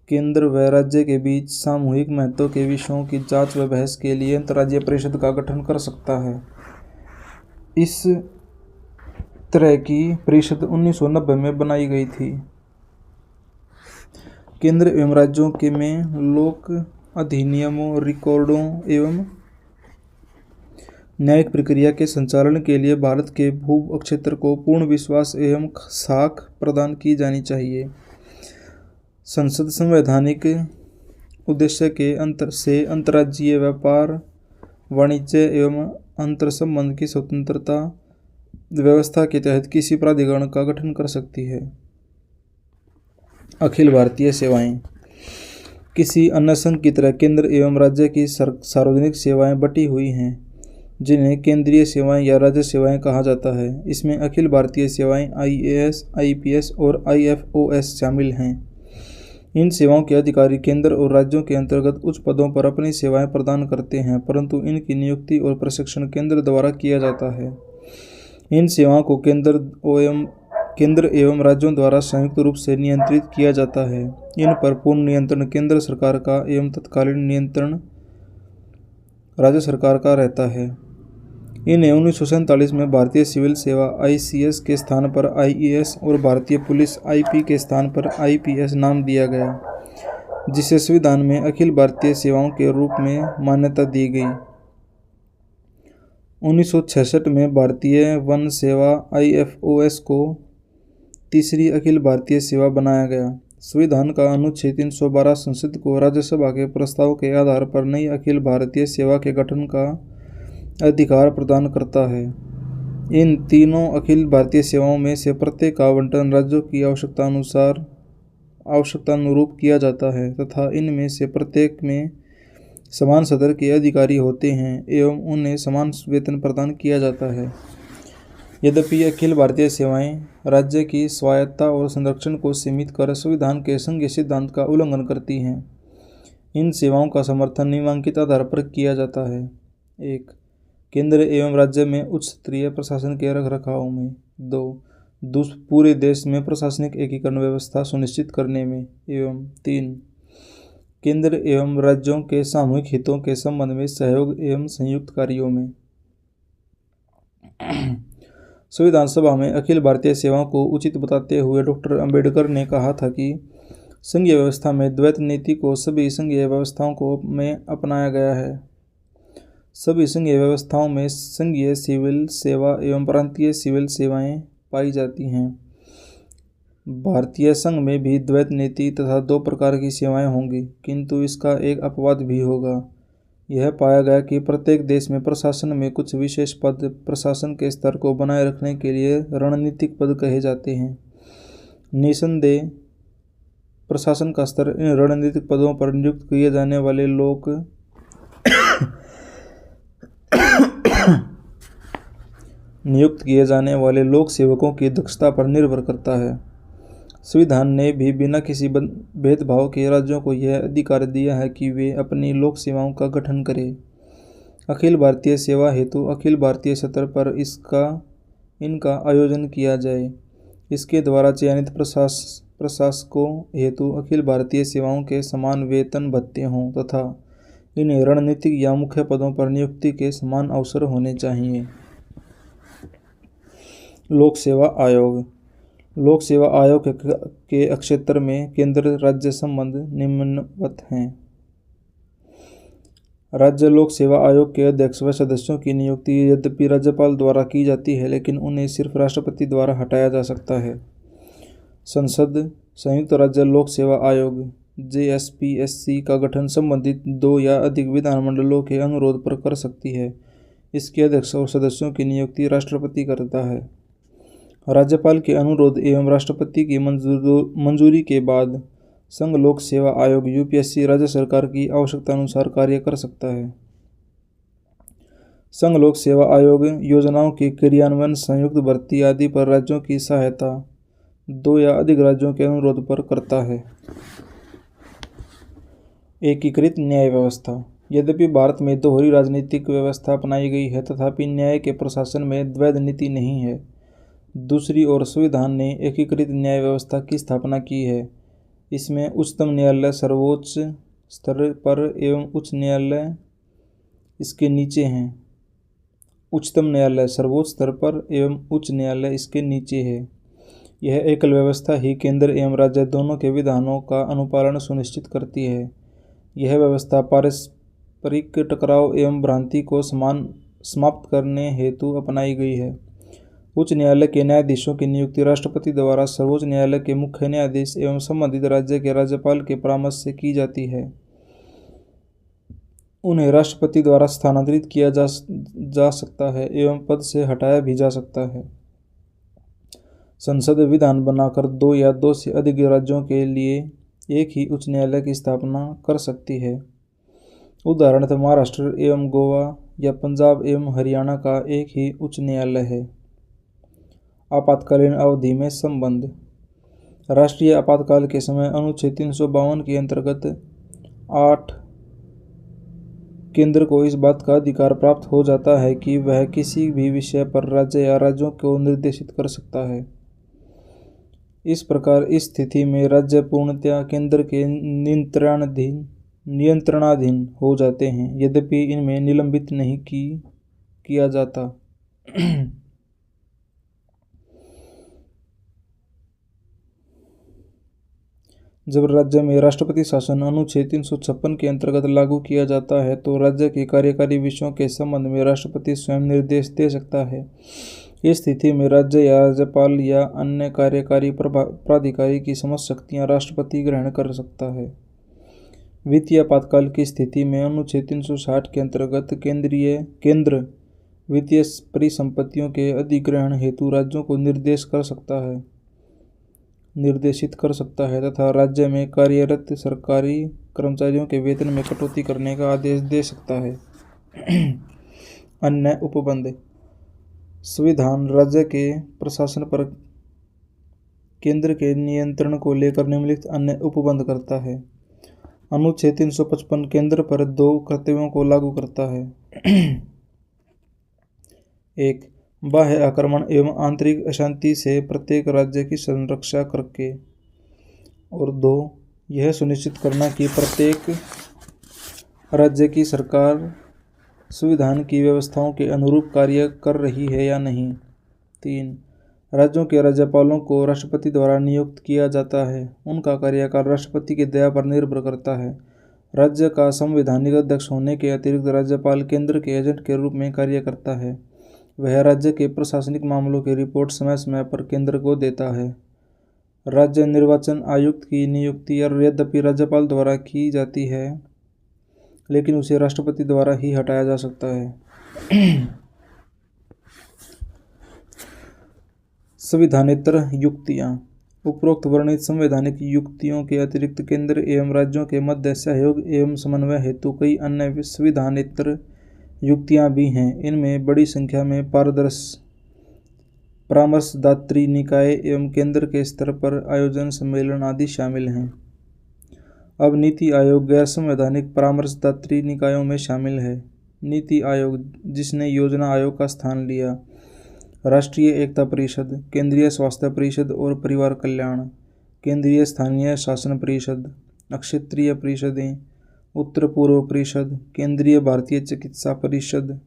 केंद्र व राज्य के बीच सामूहिक महत्व के विषयों की जांच व बहस के लिए अंतर्राज्यीय परिषद का गठन कर सकता है। इस तरह की परिषद 1990 में बनाई गई थी। केंद्र एवं राज्यों के में लोक अधिनियमों, रिकॉर्डों एवं न्यायिक प्रक्रिया के संचालन के लिए भारत के भू क्षेत्र को पूर्ण विश्वास एवं साख प्रदान की जानी चाहिए। संसद संवैधानिक उद्देश्य के अंतर्राज्यीय व्यापार, वाणिज्य एवं अंतर संबंध की स्वतंत्रता व्यवस्था के तहत किसी प्राधिकरण का गठन कर सकती है। अखिल भारतीय सेवाएं। किसी अन्य संघ की तरह केंद्र एवं राज्य की सार्वजनिक सेवाएं बटी हुई हैं, जिन्हें केंद्रीय सेवाएं या राज्य सेवाएं कहा जाता है। इसमें अखिल भारतीय सेवाएं IAS, IPS और IFOS शामिल हैं। इन सेवाओं के अधिकारी केंद्र और राज्यों के अंतर्गत उच्च पदों पर अपनी सेवाएं प्रदान करते हैं, परंतु इनकी नियुक्ति और प्रशिक्षण केंद्र द्वारा किया जाता है। इन सेवाओं को केंद्र एवं राज्यों द्वारा संयुक्त रूप से नियंत्रित किया जाता है। इन पर पूर्ण नियंत्रण केंद्र सरकार का एवं तत्कालीन नियंत्रण राज्य सरकार का रहता है। इन्हें 1947 में भारतीय सिविल सेवा ICS के स्थान पर IAS और भारतीय पुलिस IP के स्थान पर IPS नाम दिया गया, जिसे संविधान में अखिल भारतीय सेवाओं के रूप में मान्यता दी गई। 1966 में भारतीय वन सेवा IFOS को तीसरी अखिल भारतीय सेवा बनाया गया। संविधान का अनुच्छेद 312 संसद को राज्यसभा के प्रस्ताव के आधार पर नई अखिल भारतीय सेवा के गठन का अधिकार प्रदान करता है। इन तीनों अखिल भारतीय सेवाओं में से प्रत्येक का आवंटन राज्यों की आवश्यकतानुरूप किया जाता है तथा इनमें से प्रत्येक में समान सदर के अधिकारी होते हैं एवं उन्हें समान वेतन प्रदान किया जाता है। यद्यपि अखिल भारतीय सेवाएं राज्य की स्वायत्तता और संरक्षण को सीमित कर संविधान के संघीय सिद्धांत का उल्लंघन करती हैं। इन सेवाओं का समर्थन निम्नलिखित आधार पर किया जाता है। 1. केंद्र एवं राज्य में उच्च स्तरीय प्रशासन के रखरखाव में। 2. पूरे देश में प्रशासनिक एकीकरण व्यवस्था सुनिश्चित करने में। एवं 3. केंद्र एवं राज्यों के सामूहिक हितों के संबंध में सहयोग एवं संयुक्त कार्यों में। संविधान सभा में अखिल भारतीय सेवाओं को उचित बताते हुए डॉक्टर अंबेडकर ने कहा था कि संघीय व्यवस्था में द्वैत नीति को सभी संघीय व्यवस्थाओं में अपनाया गया है। सभी संघीय व्यवस्थाओं में संघीय सिविल सेवा एवं प्रांतीय सिविल सेवाएं पाई जाती हैं। भारतीय संघ में भी द्वैत नीति तथा दो प्रकार की सेवाएं होंगी, किंतु इसका एक अपवाद भी होगा। यह पाया गया कि प्रत्येक देश में प्रशासन में कुछ विशेष पद प्रशासन के स्तर को बनाए रखने के लिए रणनीतिक पद कहे जाते हैं। निसंदेह प्रशासन का स्तर इन रणनीतिक पदों पर नियुक्त किए जाने वाले लोक सेवकों की दक्षता पर निर्भर करता है। संविधान ने भी बिना किसी भेदभाव के राज्यों को यह अधिकार दिया है कि वे अपनी लोक सेवाओं का गठन करें। अखिल भारतीय सेवा हेतु अखिल भारतीय स्तर पर इनका आयोजन किया जाए। इसके द्वारा चयनित प्रशासकों हेतु अखिल भारतीय सेवाओं के समान वेतन भत्ते हों तथा इन्हें रणनीतिक या मुख्य पदों पर नियुक्ति के समान अवसर होने चाहिए। लोक सेवा आयोग। लोक सेवा आयोग के क्षेत्र में केंद्र राज्य संबंध निम्नवत हैं। राज्य लोक सेवा आयोग के अध्यक्ष व सदस्यों की नियुक्ति यद्यपि राज्यपाल द्वारा की जाती है, लेकिन उन्हें सिर्फ राष्ट्रपति द्वारा हटाया जा सकता है। संसद संयुक्त राज्य लोक सेवा आयोग JSPSC का गठन संबंधित 2 या अधिक विधानमंडलों के अनुरोध पर कर सकती है। इसके अध्यक्ष और सदस्यों की नियुक्ति राष्ट्रपति करता है। राज्यपाल के अनुरोध एवं राष्ट्रपति की मंजूरी के बाद संघ लोक सेवा आयोग UPSC राज्य सरकार की आवश्यकता अनुसार कार्य कर सकता है। संघ लोक सेवा आयोग योजनाओं के क्रियान्वयन, संयुक्त भर्ती आदि पर राज्यों की सहायता 2 या अधिक राज्यों के अनुरोध पर करता है। एकीकृत न्याय व्यवस्था। यद्यपि भारत में दोहरी राजनीतिक व्यवस्था अपनाई गई है, तथापि न्याय के प्रशासन में द्वैध नीति नहीं है। दूसरी ओर संविधान ने एकीकृत न्याय व्यवस्था की स्थापना की है। इसमें उच्चतम न्यायालय सर्वोच्च स्तर पर एवं उच्च न्यायालय इसके नीचे हैं। उच्चतम न्यायालय सर्वोच्च स्तर पर एवं उच्च न्यायालय इसके नीचे है। यह एकल व्यवस्था ही केंद्र एवं राज्य दोनों के विधानों का अनुपालन सुनिश्चित करती है। यह व्यवस्था पारस्परिक टकराव एवं भ्रांति को समाप्त करने हेतु अपनाई गई है। उच्च न्यायालय के न्यायाधीशों की नियुक्ति राष्ट्रपति द्वारा सर्वोच्च न्यायालय के मुख्य न्यायाधीश एवं संबंधित राज्य के राज्यपाल के परामर्श से की जाती है। उन्हें राष्ट्रपति द्वारा स्थानांतरित किया जा सकता है एवं पद से हटाया भी जा सकता है। संसद विधान बनाकर 2 या 2 से अधिक राज्यों के लिए एक ही उच्च न्यायालय की स्थापना कर सकती है। उदाहरणतः महाराष्ट्र एवं गोवा या पंजाब एवं हरियाणा का एक ही उच्च न्यायालय है। आपातकालीन अवधि में संबंध। राष्ट्रीय आपातकाल के समय अनुच्छेद 352 के अंतर्गत 8 केंद्र को इस बात का अधिकार प्राप्त हो जाता है कि वह किसी भी विषय पर राज्य या राज्यों को निर्देशित कर सकता है। इस प्रकार इस स्थिति में राज्य पूर्णतया केंद्र के नियंत्रणाधीन हो जाते हैं, यद्यपि इनमें निलंबित नहीं किया जाता। जब राज्य में राष्ट्रपति शासन अनुच्छेद 356 के अंतर्गत लागू किया जाता है, तो राज्य के कार्यकारी विषयों के संबंध में राष्ट्रपति स्वयं निर्देश दे सकता है। इस स्थिति में राज्य या राज्यपाल या अन्य कार्यकारी प्राधिकारी की समस्त शक्तियां राष्ट्रपति ग्रहण कर सकता है। वित्तीय आपातकाल की स्थिति में अनुच्छेद 360 के अंतर्गत केंद्र वित्तीय परिसंपत्तियों के अधिग्रहण हेतु राज्यों को निर्देशित कर सकता है तथा राज्य में कार्यरत सरकारी कर्मचारियों के वेतन में कटौती करने का आदेश दे सकता है। अन्य उपबंध। संविधान राज्य के प्रशासन पर केंद्र के नियंत्रण को लेकर निम्नलिखित अन्य उपबंध करता है। अनुच्छेद 355 केंद्र पर 2 कर्तव्यों को लागू करता है। 1. बाह्य आक्रमण एवं आंतरिक अशांति से प्रत्येक राज्य की संरक्षा करके, और 2. यह सुनिश्चित करना कि प्रत्येक राज्य की सरकार संविधान की व्यवस्थाओं के अनुरूप कार्य कर रही है या नहीं। 3. राज्यों के राज्यपालों को राष्ट्रपति द्वारा नियुक्त किया जाता है। उनका कार्यकाल राष्ट्रपति की दया पर निर्भर करता है। राज्य का संवैधानिक अध्यक्ष होने के अतिरिक्त राज्यपाल केंद्र के एजेंट के रूप में कार्य करता है। वह राज्य के प्रशासनिक मामलों की रिपोर्ट समय समय पर केंद्र को देता है। राज्य निर्वाचन आयुक्त की नियुक्ति यद्यपि राज्यपाल द्वारा की जाती है, लेकिन उसे राष्ट्रपति द्वारा ही हटाया जा सकता है। संविधानेतर युक्तियाँ। उपरोक्त वर्णित संवैधानिक युक्तियों के अतिरिक्त केंद्र एवं राज्यों के मध्य सहयोग एवं समन्वय हेतु कई अन्य संविधानेतर युक्तियाँ भी हैं। इनमें बड़ी संख्या में परामर्शदात्री निकाय एवं केंद्र के स्तर पर आयोजन सम्मेलन आदि शामिल हैं। अब नीति आयोग गैर संवैधानिक परामर्शदात्री निकायों में शामिल है। नीति आयोग, जिसने योजना आयोग का स्थान लिया, राष्ट्रीय एकता परिषद, केंद्रीय स्वास्थ्य परिषद और परिवार कल्याण, केंद्रीय स्थानीय शासन परिषद, क्षेत्रीय परिषदें, उत्तर पूर्व परिषद, केंद्रीय भारतीय चिकित्सा परिषद,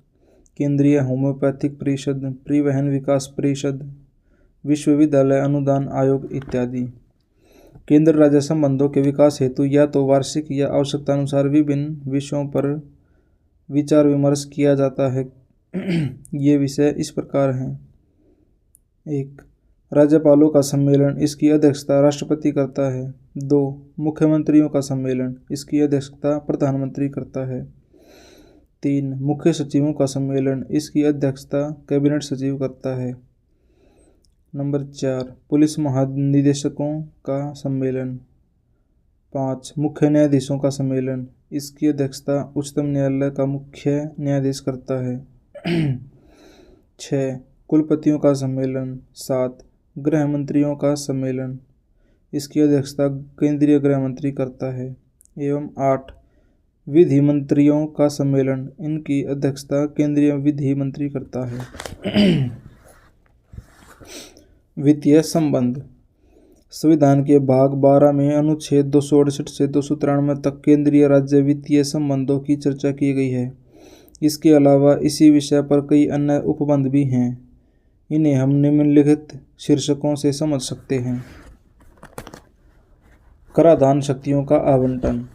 केंद्रीय होम्योपैथिक परिषद, परिवहन विकास परिषद, विश्वविद्यालय अनुदान आयोग इत्यादि। केंद्र राज्य संबंधों के विकास हेतु या तो वार्षिक या आवश्यकतानुसार विभिन्न विषयों पर विचार विमर्श किया जाता है। ये विषय इस प्रकार हैं। 1. राज्यपालों का सम्मेलन, इसकी अध्यक्षता राष्ट्रपति करता है। 2. मुख्यमंत्रियों का सम्मेलन, इसकी अध्यक्षता प्रधानमंत्री करता है। 3. मुख्य सचिवों का सम्मेलन, इसकी अध्यक्षता कैबिनेट सचिव करता है। नंबर 4. पुलिस महानिदेशकों का सम्मेलन। 5. मुख्य न्यायाधीशों का सम्मेलन, इसकी अध्यक्षता उच्चतम न्यायालय का मुख्य न्यायाधीश करता है। 6. कुलपतियों का सम्मेलन। 7. गृह मंत्रियों का सम्मेलन, इसकी अध्यक्षता केंद्रीय गृह मंत्री करता है। एवं 8. विधि मंत्रियों का सम्मेलन, इनकी अध्यक्षता केंद्रीय विधि मंत्री करता है। वित्तीय संबंध। संविधान के भाग 12 में अनुच्छेद 268 से 293 तक केंद्रीय राज्य वित्तीय संबंधों की चर्चा की गई है। इसके अलावा इसी विषय पर कई अन्य उपबंध भी हैं। इन्हें हम निम्नलिखित शीर्षकों से समझ सकते हैं। कराधान शक्तियों का आवंटन।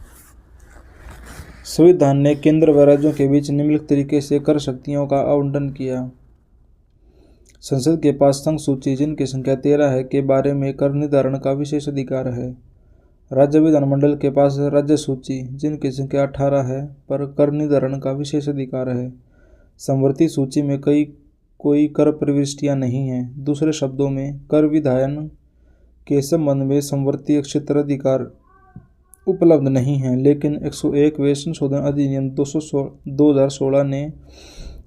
संविधान ने केंद्र व राज्यों के बीच निम्नलिखित तरीके से कर शक्तियों का आवंटन किया। संसद के पास संघ सूची, जिनकी संख्या 13 है, के बारे में कर निर्धारण का विशेष अधिकार है। राज्य विधानमंडल के पास राज्य सूची, जिनकी संख्या 18 है, पर कर निर्धारण का विशेष अधिकार है। समवर्ती सूची में कोई कर प्रविष्टियां नहीं हैं। दूसरे शब्दों में, कर विधायन के संबंध में समवर्ती क्षेत्राधिकार उपलब्ध नहीं है, लेकिन 101वें संशोधन अधिनियम 2016 ने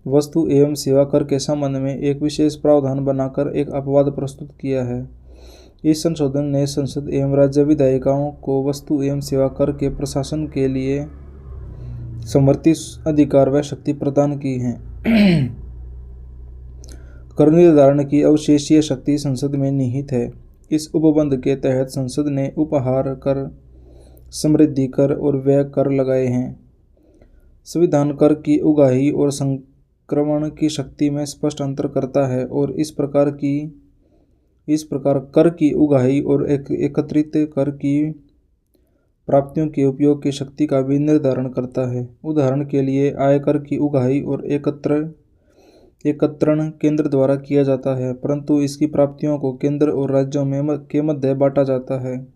वस्तु एवं सेवा कर के संबंध में एक विशेष प्रावधान बनाकर एक अपवाद प्रस्तुत किया है। इस संशोधन ने संसद एवं राज्य विधायिकाओं को वस्तु एवं सेवा कर के प्रशासन के लिए समवर्ती अधिकार व शक्ति प्रदान की है। कर निर्धारण की अवशेषीय शक्ति संसद में निहित है। इस उपबंध के तहत संसद ने उपहार कर, समृद्धि कर और व्यय कर लगाए हैं। संविधान कर की उगाही और संक्रमण की शक्ति में स्पष्ट अंतर करता है और इस प्रकार कर की उगाही और एकत्रित कर की प्राप्तियों के उपयोग की शक्ति का भी निर्धारण करता है। उदाहरण के लिए, आयकर की उगाही और एकत्रण केंद्र द्वारा किया जाता है, परंतु इसकी प्राप्तियों को केंद्र और राज्यों के मध्य बांटा जाता है।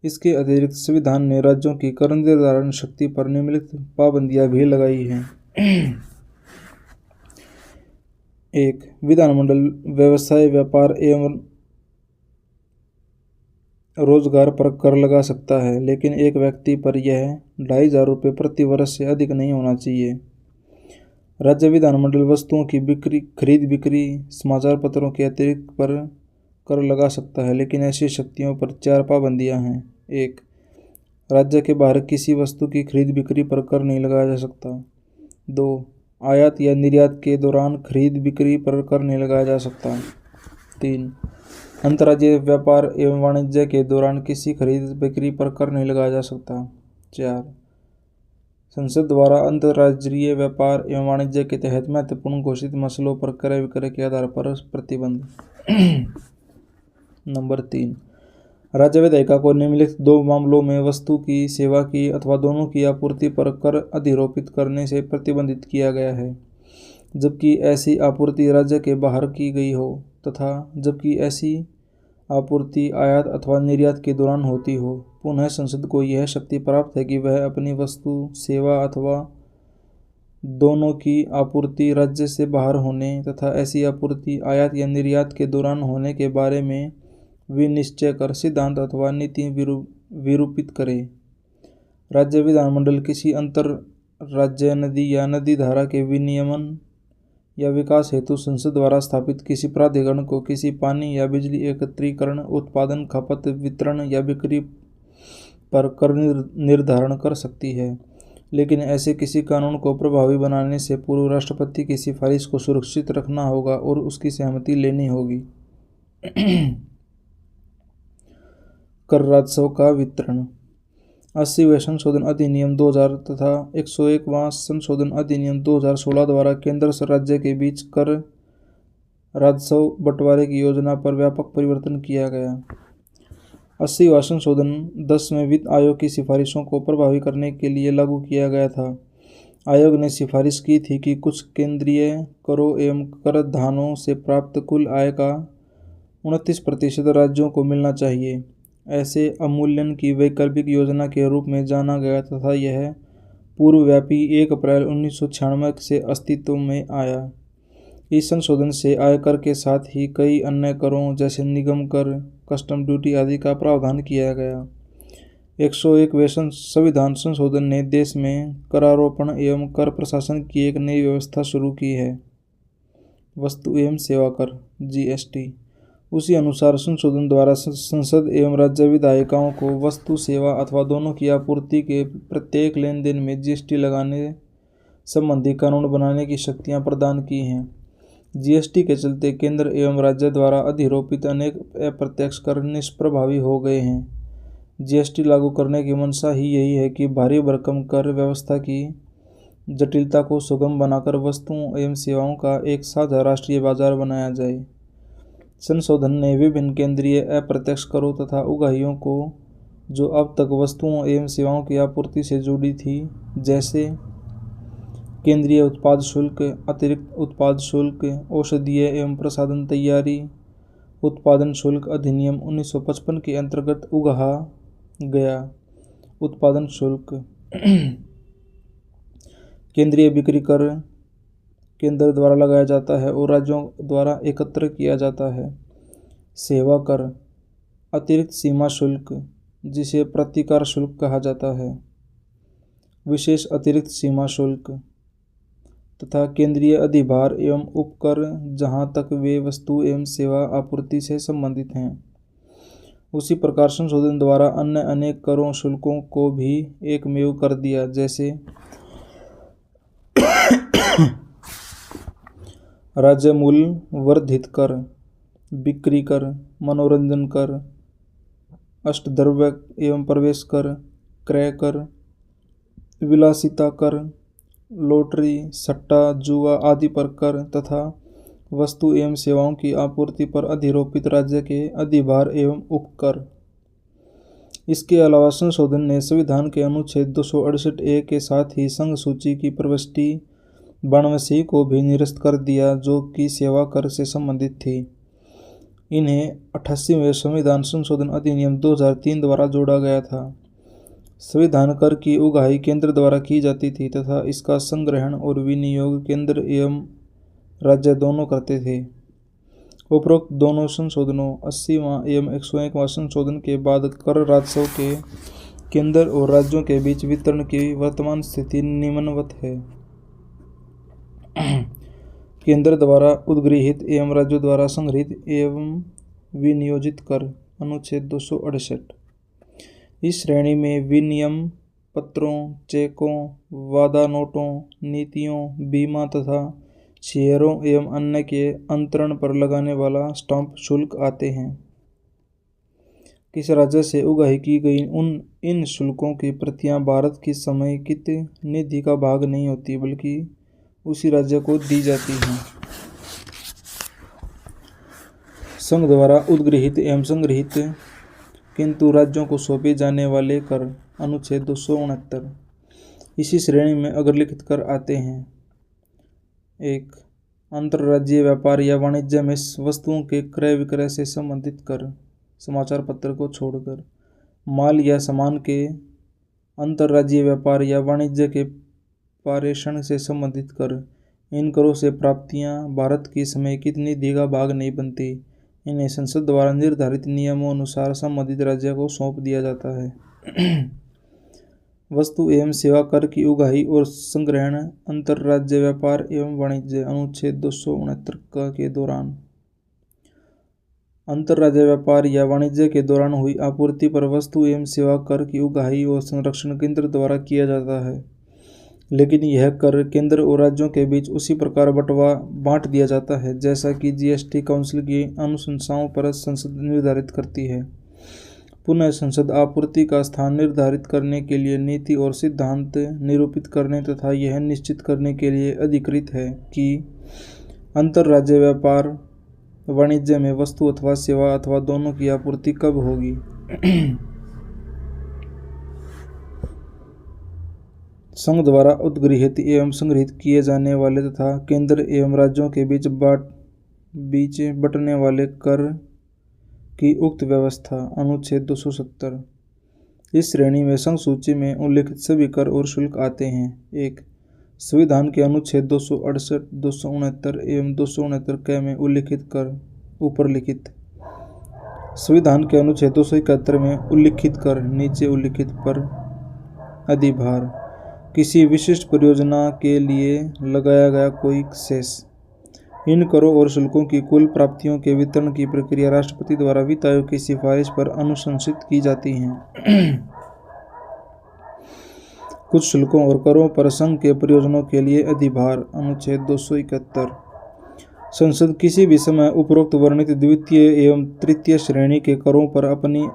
इसके अतिरिक्त संविधान ने राज्यों की कर निर्धारण शक्ति पर निम्नलिखित पाबंदियां भी लगाई हैं। 1. विधानमंडल व्यवसाय, व्यापार एवं रोजगार पर कर लगा सकता है, लेकिन एक व्यक्ति पर यह 2500 रुपये प्रति वर्ष से अधिक नहीं होना चाहिए। राज्य विधानमंडल वस्तुओं की खरीद बिक्री, समाचार पत्रों के अतिरिक्त पर कर लगा सकता है, लेकिन ऐसी शक्तियों पर 4 पाबंदियां हैं। 1. राज्य के बाहर किसी वस्तु की खरीद बिक्री पर कर नहीं लगाया जा सकता। 2. आयात या निर्यात के दौरान खरीद बिक्री पर कर नहीं लगाया जा सकता। 3. अंतर्राज्यीय व्यापार एवं वाणिज्य के दौरान किसी खरीद बिक्री पर कर नहीं लगाया जा सकता। 4. संसद द्वारा अंतर्राज्यीय व्यापार एवं वाणिज्य के तहत महत्वपूर्ण घोषित मसलों पर क्रय विक्रय के आधार पर प्रतिबंध। नंबर 3. राज्य विधायिका को निम्नलिखित 2 मामलों में वस्तु की, सेवा की अथवा दोनों की आपूर्ति पर कर अधिरोपित करने से प्रतिबंधित किया गया है, जबकि ऐसी आपूर्ति राज्य के बाहर की गई हो तथा जबकि ऐसी आपूर्ति आयात अथवा निर्यात के दौरान होती हो। पुनः संसद को यह शक्ति प्राप्त है कि वह अपनी वस्तु, सेवा अथवा दोनों की आपूर्ति राज्य से बाहर होने तथा ऐसी आपूर्ति आयात या निर्यात के दौरान होने के बारे में विनिश्चय कर सिद्धांत अथवा नीति विरूपित करे। राज्य विधानमंडल किसी अंतर राज्य नदी या नदी धारा के विनियमन या विकास हेतु संसद द्वारा स्थापित किसी प्राधिकरण को किसी पानी या बिजली एकत्रीकरण, उत्पादन, खपत, वितरण या बिक्री पर कर निर्धारण कर सकती है, लेकिन ऐसे किसी कानून को प्रभावी बनाने से पूर्व राष्ट्रपति की सिफारिश को सुरक्षित रखना होगा और उसकी सहमति लेनी होगी। कर राजस्व का वितरण। 80वें संशोधन अधिनियम 2000 तथा 101वां संशोधन अधिनियम 2016 द्वारा केंद्र राज्य के बीच कर राजस्व बंटवारे की योजना पर व्यापक परिवर्तन किया गया। 80वां संशोधन 10वें वित्त आयोग की सिफारिशों को प्रभावी करने के लिए लागू किया गया था। आयोग ने सिफारिश की थी कि कुछ केंद्रीय करों एवं करधानों से प्राप्त कुल आय का 29% राज्यों को मिलना चाहिए। ऐसे अवमूल्यन की वैकल्पिक योजना के रूप में जाना गया तथा यह पूर्वव्यापी 1 अप्रैल 1996 से अस्तित्व में आया। इस संशोधन से आयकर के साथ ही कई अन्य करों जैसे निगम कर, कस्टम ड्यूटी आदि का प्रावधान किया गया। 101वें संविधान संशोधन ने देश में करारोपण एवं कर प्रशासन की एक नई व्यवस्था शुरू की है, वस्तु एवं सेवा कर (जीएसटी). उसी अनुसार संशोधन द्वारा संसद एवं राज्य विधायिकाओं को वस्तु, सेवा अथवा दोनों की आपूर्ति के प्रत्येक लेन देन में जीएसटी लगाने संबंधी कानून बनाने की शक्तियां प्रदान की हैं। जीएसटी के चलते केंद्र एवं राज्य द्वारा अधिरोपित अनेक अप्रत्यक्ष कर निष्प्रभावी हो गए हैं। जीएसटी लागू करने की मंशा ही यही है कि भारी भरकम कर व्यवस्था की जटिलता को सुगम बनाकर वस्तुओं एवं सेवाओं का एक साझा राष्ट्रीय बाजार बनाया जाए। संशोधन ने विभिन्न केंद्रीय अप्रत्यक्ष करों तथा उगाहियों को जो अब तक वस्तुओं एवं सेवाओं की आपूर्ति से जुड़ी थी, जैसे केंद्रीय उत्पाद शुल्क, अतिरिक्त उत्पाद शुल्क, औषधीय एवं प्रसाधन तैयारी उत्पादन शुल्क अधिनियम 1955 के अंतर्गत उगाहा गया उत्पादन शुल्क, केंद्रीय बिक्री कर केंद्र द्वारा लगाया जाता है और राज्यों द्वारा एकत्र किया जाता है। सेवा कर, अतिरिक्त सीमा शुल्क जिसे प्रतिकार शुल्क कहा जाता है, विशेष अतिरिक्त सीमा शुल्क तथा केंद्रीय अधिभार एवं उपकर जहाँ तक वे वस्तु एवं सेवा आपूर्ति से संबंधित हैं। उसी प्रकार संशोधन द्वारा अन्य अनेक करों शुल्कों को भी एकमेव कर दिया, जैसे राज्य मूल्य वर्धित कर, बिक्री कर, मनोरंजन कर, अष्टद्रव्य एवं प्रवेश कर, क्रय कर, विलासिता कर, लॉटरी, सट्टा, जुआ आदि पर कर तथा वस्तु एवं सेवाओं की आपूर्ति पर अधिरोपित राज्य के अधिभार एवं उपकर। इसके अलावा संशोधन ने संविधान के अनुच्छेद 268A के साथ ही संघ सूची की प्रविष्टि 92C को भी निरस्त कर दिया, जो कि सेवा कर से संबंधित थी। इन्हें 88वें संविधान संशोधन अधिनियम 2003 द्वारा जोड़ा गया था। संविधान कर की उगाही केंद्र द्वारा की जाती थी तथा इसका संग्रहण और विनियोग केंद्र एवं राज्य दोनों करते थे। उपरोक्त दोनों संशोधनों 80वां एवं 101वां संशोधन के बाद कर राजस्व के केंद्र और राज्यों के बीच वितरण की वर्तमान स्थिति निम्नवत है। केंद्र द्वारा उद्गृहित एवं राज्यों द्वारा संग्रहित एवं विनियोजित कर अनुच्छेद 268। इस श्रेणी में विनियम पत्रों, चेकों, वादा नोटों, नीतियों, बीमा तथा शेयरों एवं अन्य के अंतरण पर लगाने वाला स्टाम्प शुल्क आते हैं। किस राज्य से उगाही की गई इन शुल्कों की प्रतियां भारत की समेकित निधि का भाग नहीं होती, बल्कि उसी राज्य को दी जाती हैं। संघ द्वारा उद्गृहित एवं संग्रहित किंतु राज्यों को सौंपे जाने वाले कर अनुच्छेद 269। इसी श्रेणी में अग्रलिखित कर आते हैं। 1. अंतर्राज्यीय व्यापार या वाणिज्य में वस्तुओं के क्रय विक्रय से संबंधित कर, समाचार पत्र को छोड़कर। माल या सामान के अंतर्राज्यीय व्यापार या वाणिज्य के पारेषण से संबंधित कर। इन करों से प्राप्तियां भारत की समेकित निधि का भाग नहीं बनती। इन्हें संसद द्वारा निर्धारित नियमों अनुसार संबंधित राज्य को सौंप दिया जाता है। वस्तु एवं सेवा कर की उगाही और संग्रहण अंतर्राज्य व्यापार एवं वाणिज्य अनुच्छेद 269 के दौरान। अंतर्राज्य व्यापार या वाणिज्य के दौरान हुई आपूर्ति पर वस्तु एवं सेवा कर की उगाही और संरक्षण केंद्र द्वारा किया जाता है, लेकिन यह कर केंद्र और राज्यों के बीच उसी प्रकार बांट दिया जाता है जैसा कि जीएसटी काउंसिल की अनुशंसाओं पर संसद निर्धारित करती है। पुनः संसद आपूर्ति का स्थान निर्धारित करने के लिए नीति और सिद्धांत निरूपित करने तथा यह निश्चित करने के लिए अधिकृत है कि अंतर्राज्य व्यापार वाणिज्य में वस्तु अथवा सेवा अथवा दोनों की आपूर्ति कब होगी। संघ द्वारा उद्गृहित एवं संग्रहित किए जाने वाले तथा केंद्र एवं राज्यों के बीच बंटने वाले कर की उक्त व्यवस्था अनुच्छेद 270। इस श्रेणी में संघ सूची में उल्लिखित सभी कर और शुल्क आते हैं। 1. संविधान के अनुच्छेद 268, 269 एवं 269 क में उल्लिखित कर ऊपर लिखित। संविधान के अनुच्छेद 271 में उल्लिखित कर नीचे उल्लिखित पर अधिभार। किसी विशिष्ट परियोजना के लिए लगाया गया कोई सेस। इन करों और शुल्कों की कुल प्राप्तियों के वितरण की प्रक्रिया राष्ट्रपति द्वारा वित्त आयोग की सिफारिश पर अनुशंसित की जाती है। कुछ शुल्कों और करों पर संघ के परियोजनाओं के लिए अधिभार अनुच्छेद 271। संसद किसी भी समय उपरोक्त वर्णित द्वितीय एवं तृतीय श्रेणी के करों पर अपनी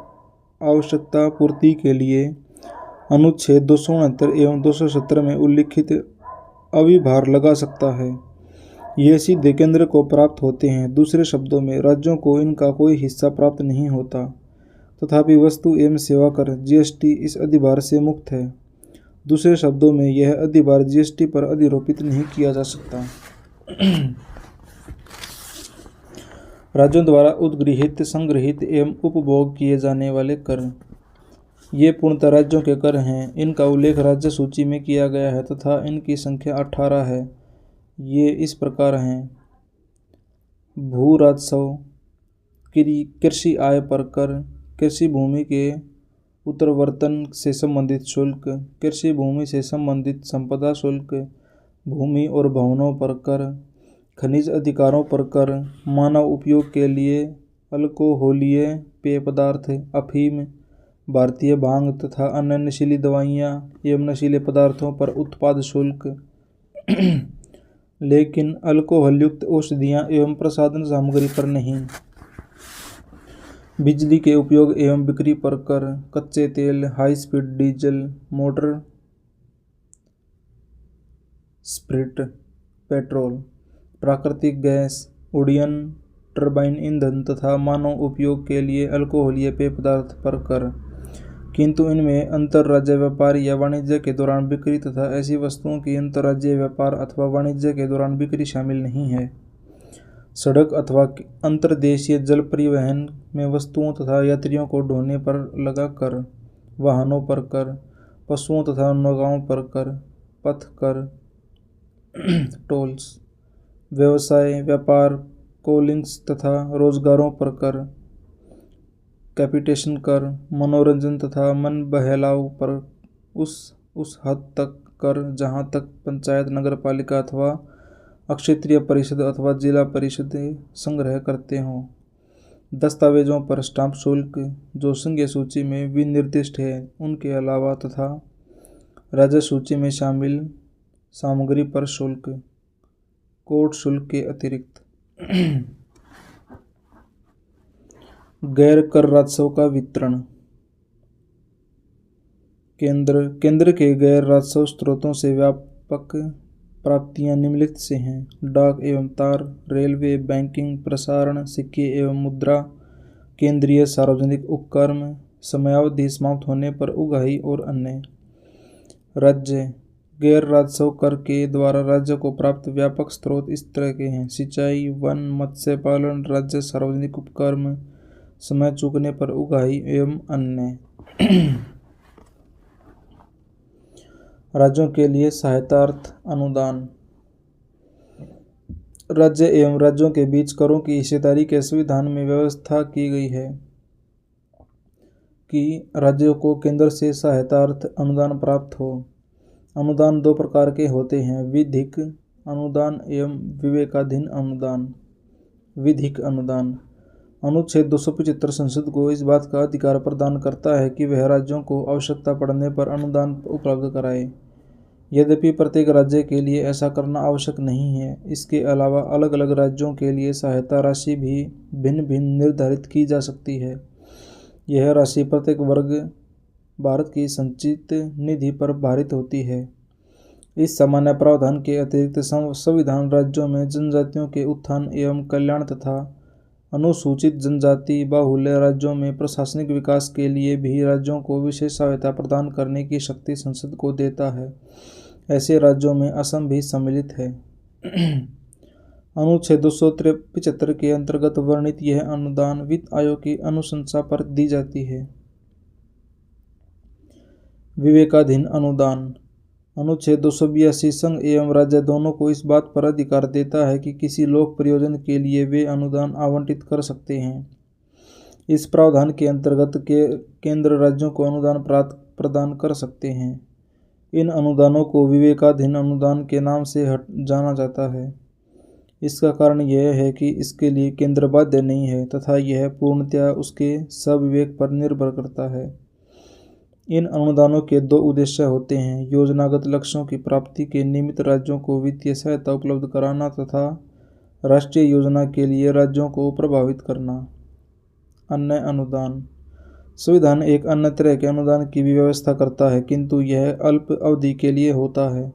आवश्यकता पूर्ति के लिए अनुच्छेद 269 एवं 270 में उल्लिखित अधिभार लगा सकता है। ये सीधे केंद्र को प्राप्त होते हैं। दूसरे शब्दों में राज्यों को इनका कोई हिस्सा प्राप्त नहीं होता। तथापि वस्तु एवं सेवा कर जीएसटी इस अधिभार से मुक्त है। दूसरे शब्दों में यह अधिभार जीएसटी पर अधिरोपित नहीं किया जा सकता। राज्यों द्वारा उद्गृहित, संग्रहित एवं उपभोग किए जाने वाले कर ये पूर्णतः राज्यों के कर हैं। इनका उल्लेख राज्य सूची में किया गया है तथा इनकी संख्या 18 है। ये इस प्रकार हैं: भू राजस्व, कृषि आय पर कर, कृषि भूमि के उत्तरवर्तन से संबंधित शुल्क, कृषि भूमि से संबंधित संपदा शुल्क, भूमि और भवनों पर कर, खनिज अधिकारों पर कर, मानव उपयोग के लिए अल्कोहलीय पेय पदार्थ, अफीम, भारतीय भांग तथा अन्य नशीली दवाइयाँ एवं नशीले पदार्थों पर उत्पाद शुल्क, लेकिन अल्कोहल युक्त औषधियाँ एवं प्रसाधन सामग्री पर नहीं। बिजली के उपयोग एवं बिक्री पर कर, कच्चे तेल, high speed diesel motor, spirit, petrol, प्राकृतिक गैस, उड्डयन टरबाइन ईंधन तथा मानव उपयोग के लिए अल्कोहलीय पेय पदार्थ पर कर। किंतु इनमें अंतर्राज्य व्यापार या वाणिज्य के दौरान बिक्री तथा ऐसी वस्तुओं की अंतर्राज्यीय व्यापार अथवा वाणिज्य के दौरान बिक्री शामिल नहीं है। सड़क अथवा अंतर्देशीय जल परिवहन में वस्तुओं तथा यात्रियों को ढोने पर लगा कर, वाहनों पर कर, पशुओं तथा नौकाओं पर कर, पथ कर, टोल्स, व्यवसाय, व्यापार, कोलिंग्स तथा रोजगारों पर कर, कैपिटेशन कर, मनोरंजन तथा मन बहलाव पर उस हद तक कर जहां तक पंचायत, नगरपालिका अथवा क्षेत्रीय परिषद अथवा जिला परिषद संग्रह करते हों। दस्तावेजों पर स्टाम्प शुल्क जो संघीय सूची में विनिर्दिष्ट है उनके अलावा तथा राज्य सूची में शामिल सामग्री पर शुल्क, कोर्ट शुल्क के अतिरिक्त। गैर कर राजस्व का वितरण। केंद्र के गैर राजस्व स्रोतों से व्यापक प्राप्तियां निम्नलिखित से हैं: डाक एवं तार, रेलवे, बैंकिंग, प्रसारण, सिक्के एवं मुद्रा, केंद्रीय सार्वजनिक उपक्रम, समयावधि समाप्त होने पर उगाही और अन्य। राज्य गैर राजस्व कर के द्वारा राज्य को प्राप्त व्यापक स्रोत इस तरह के हैं: सिंचाई, वन, मत्स्य पालन, राज्य सार्वजनिक उपक्रम, समय चूकने पर उगाही एवं अन्य। राज्यों के लिए सहायतार्थ अनुदान। राज्य एवं राज्यों के बीच करों की हिस्सेदारी के संविधान में व्यवस्था की गई है कि राज्यों को केंद्र से सहायतार्थ अनुदान प्राप्त हो। अनुदान दो प्रकार के होते हैं: विधिक अनुदान एवं विवेकाधीन अनुदान। विधिक अनुदान अनुच्छेद 275 संसद को इस बात का अधिकार प्रदान करता है कि वह राज्यों को आवश्यकता पड़ने पर अनुदान उपलब्ध कराए। यद्यपि प्रत्येक राज्य के लिए ऐसा करना आवश्यक नहीं है। इसके अलावा अलग अलग राज्यों के लिए सहायता राशि भी भिन्न भिन्न निर्धारित की जा सकती है। यह राशि प्रत्येक वर्ग भारत की संचित निधि पर भारित होती है। इस सामान्य प्रावधान के अतिरिक्त संविधान राज्यों में जनजातियों के उत्थान एवं कल्याण तथा अनुसूचित जनजाति बाहुल्य राज्यों में प्रशासनिक विकास के लिए भी राज्यों को विशेष सहायता प्रदान करने की शक्ति संसद को देता है। ऐसे राज्यों में असम भी सम्मिलित है। अनुच्छेद 275 के अंतर्गत वर्णित यह अनुदान वित्त आयोग की अनुशंसा पर दी जाती है। विवेकाधीन अनुदान अनुच्छेद 282 संघ एवं राज्य दोनों को इस बात पर अधिकार देता है कि किसी लोक प्रयोजन के लिए वे अनुदान आवंटित कर सकते हैं। इस प्रावधान के अंतर्गत केंद्र राज्यों को अनुदान प्रदान कर सकते हैं। इन अनुदानों को विवेकाधीन अनुदान के नाम से जाना जाता है। इसका कारण यह है कि इसके लिए केंद्र बाध्य नहीं है तथा यह पूर्णतया उसके सविवेक पर निर्भर करता है। इन अनुदानों के दो उद्देश्य होते हैं: योजनागत लक्ष्यों की प्राप्ति के निमित्त राज्यों को वित्तीय सहायता उपलब्ध कराना तथा राष्ट्रीय योजना के लिए राज्यों को प्रभावित करना। अन्य अनुदान संविधान एक अन्य तरह के अनुदान की भी व्यवस्था करता है, किंतु यह अल्प अवधि के लिए होता है।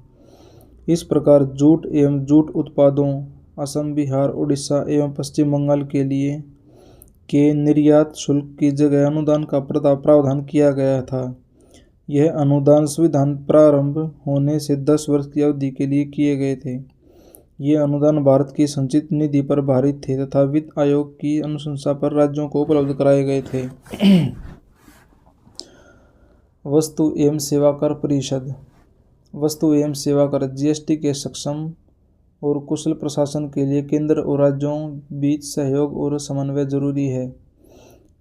इस प्रकार जूट एवं जूट उत्पादों असम, बिहार, उड़ीसा एवं पश्चिम बंगाल के लिए के निर्यात शुल्क की जगह अनुदान का प्रावधान किया गया था। यह अनुदान संविधान प्रारंभ होने से 10 वर्ष की अवधि के लिए किए गए थे। ये अनुदान भारत की संचित निधि पर भारित थे तथा वित्त आयोग की अनुशंसा पर राज्यों को उपलब्ध कराए गए थे। वस्तु एवं सेवा कर परिषद। वस्तु एवं सेवा कर जीएसटी के सक्षम और कुशल प्रशासन के लिए केंद्र और राज्यों बीच सहयोग और समन्वय जरूरी है।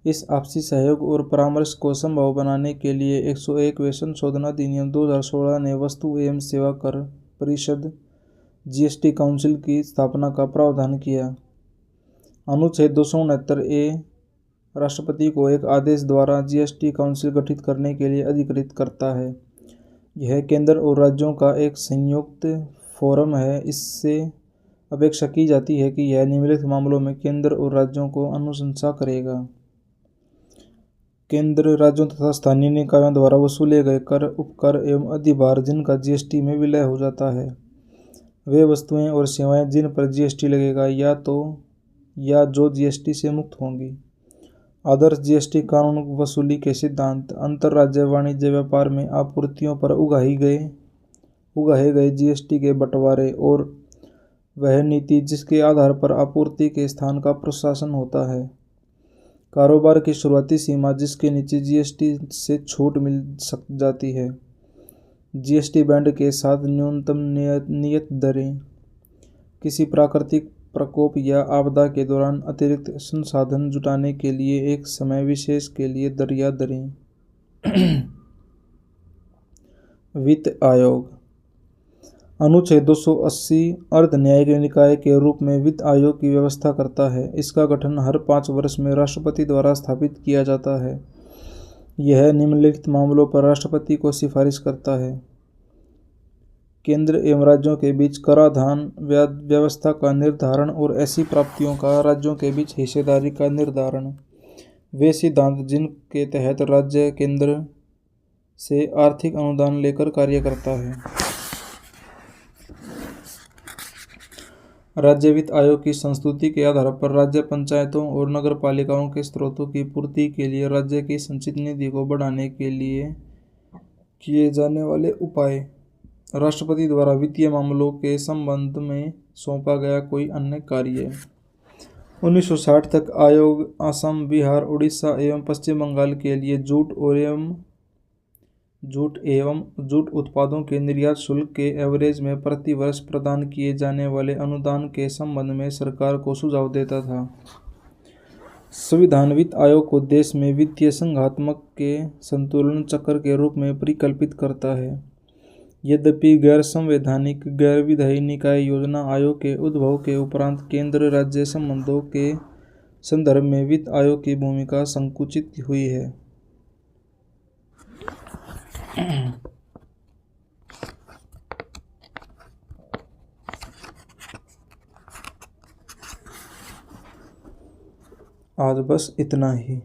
इस आपसी सहयोग और परामर्श को संभव बनाने के लिए 101वें संशोधन अधिनियम 2016 ने वस्तु एवं सेवा कर परिषद जीएसटी काउंसिल की स्थापना का प्रावधान किया। अनुच्छेद 269A राष्ट्रपति को एक आदेश द्वारा जीएसटी काउंसिल गठित करने के लिए अधिकृत करता है। यह केंद्र और राज्यों का एक संयुक्त फोरम है। इससे अपेक्षा की जाती है कि यह निम्नलिखित मामलों में केंद्र और राज्यों को अनुशंसा करेगा: केंद्र, राज्यों तथा स्थानीय निकायों द्वारा वसूले गए कर, उपकर एवं अधिभार जिनका जीएसटी में विलय हो जाता है, वे वस्तुएं और सेवाएं जिन पर जीएसटी लगेगा या जो जीएसटी से मुक्त होंगी। आदर्श जीएसटी कानून वसूली के सिद्धांत। अंतर्राज्य वाणिज्य व्यापार में आपूर्तियों पर उगाहे गए जीएसटी के बंटवारे और वह नीति जिसके आधार पर आपूर्ति के स्थान का प्रशासन होता है। कारोबार की शुरुआती सीमा जिसके नीचे जीएसटी से छूट मिल जाती है। जीएसटी बैंड के साथ न्यूनतम नियत दरें। किसी प्राकृतिक प्रकोप या आपदा के दौरान अतिरिक्त संसाधन जुटाने के लिए एक समय विशेष के लिए दर या दरें। वित्त आयोग। अनुच्छेद 280 अर्ध न्यायिक निकाय के रूप में वित्त आयोग की व्यवस्था करता है। इसका गठन हर 5 वर्ष में राष्ट्रपति द्वारा स्थापित किया जाता है। यह निम्नलिखित मामलों पर राष्ट्रपति को सिफारिश करता है: केंद्र एवं राज्यों के बीच कराधान व्यवस्था का निर्धारण और ऐसी प्राप्तियों का राज्यों के बीच हिस्सेदारी का निर्धारण। वे सिद्धांत जिनके तहत राज्य केंद्र से आर्थिक अनुदान लेकर कार्य करता है। राज्य वित्त आयोग की संस्तुति के आधार पर राज्य पंचायतों और नगर पालिकाओं के स्रोतों की पूर्ति के लिए राज्य की संचित निधि को बढ़ाने के लिए किए जाने वाले उपाय। राष्ट्रपति द्वारा वित्तीय मामलों के संबंध में सौंपा गया कोई अन्य कार्य। 1960 तक आयोग असम, बिहार, उड़ीसा एवं पश्चिम बंगाल के लिए जूट उत्पादों के निर्यात शुल्क के एवरेज में प्रति वर्ष प्रदान किए जाने वाले अनुदान के संबंध में सरकार को सुझाव देता था। संविधान वित्त आयोग को देश में वित्तीय संघात्मक के संतुलन चक्र के रूप में परिकल्पित करता है। यद्यपि गैर संवैधानिक गैर विधायी निकाय योजना आयोग के उद्भव के उपरांत केंद्र राज्य संबंधों के संदर्भ में वित्त आयोग की भूमिका संकुचित हुई है। आज बस इतना ही।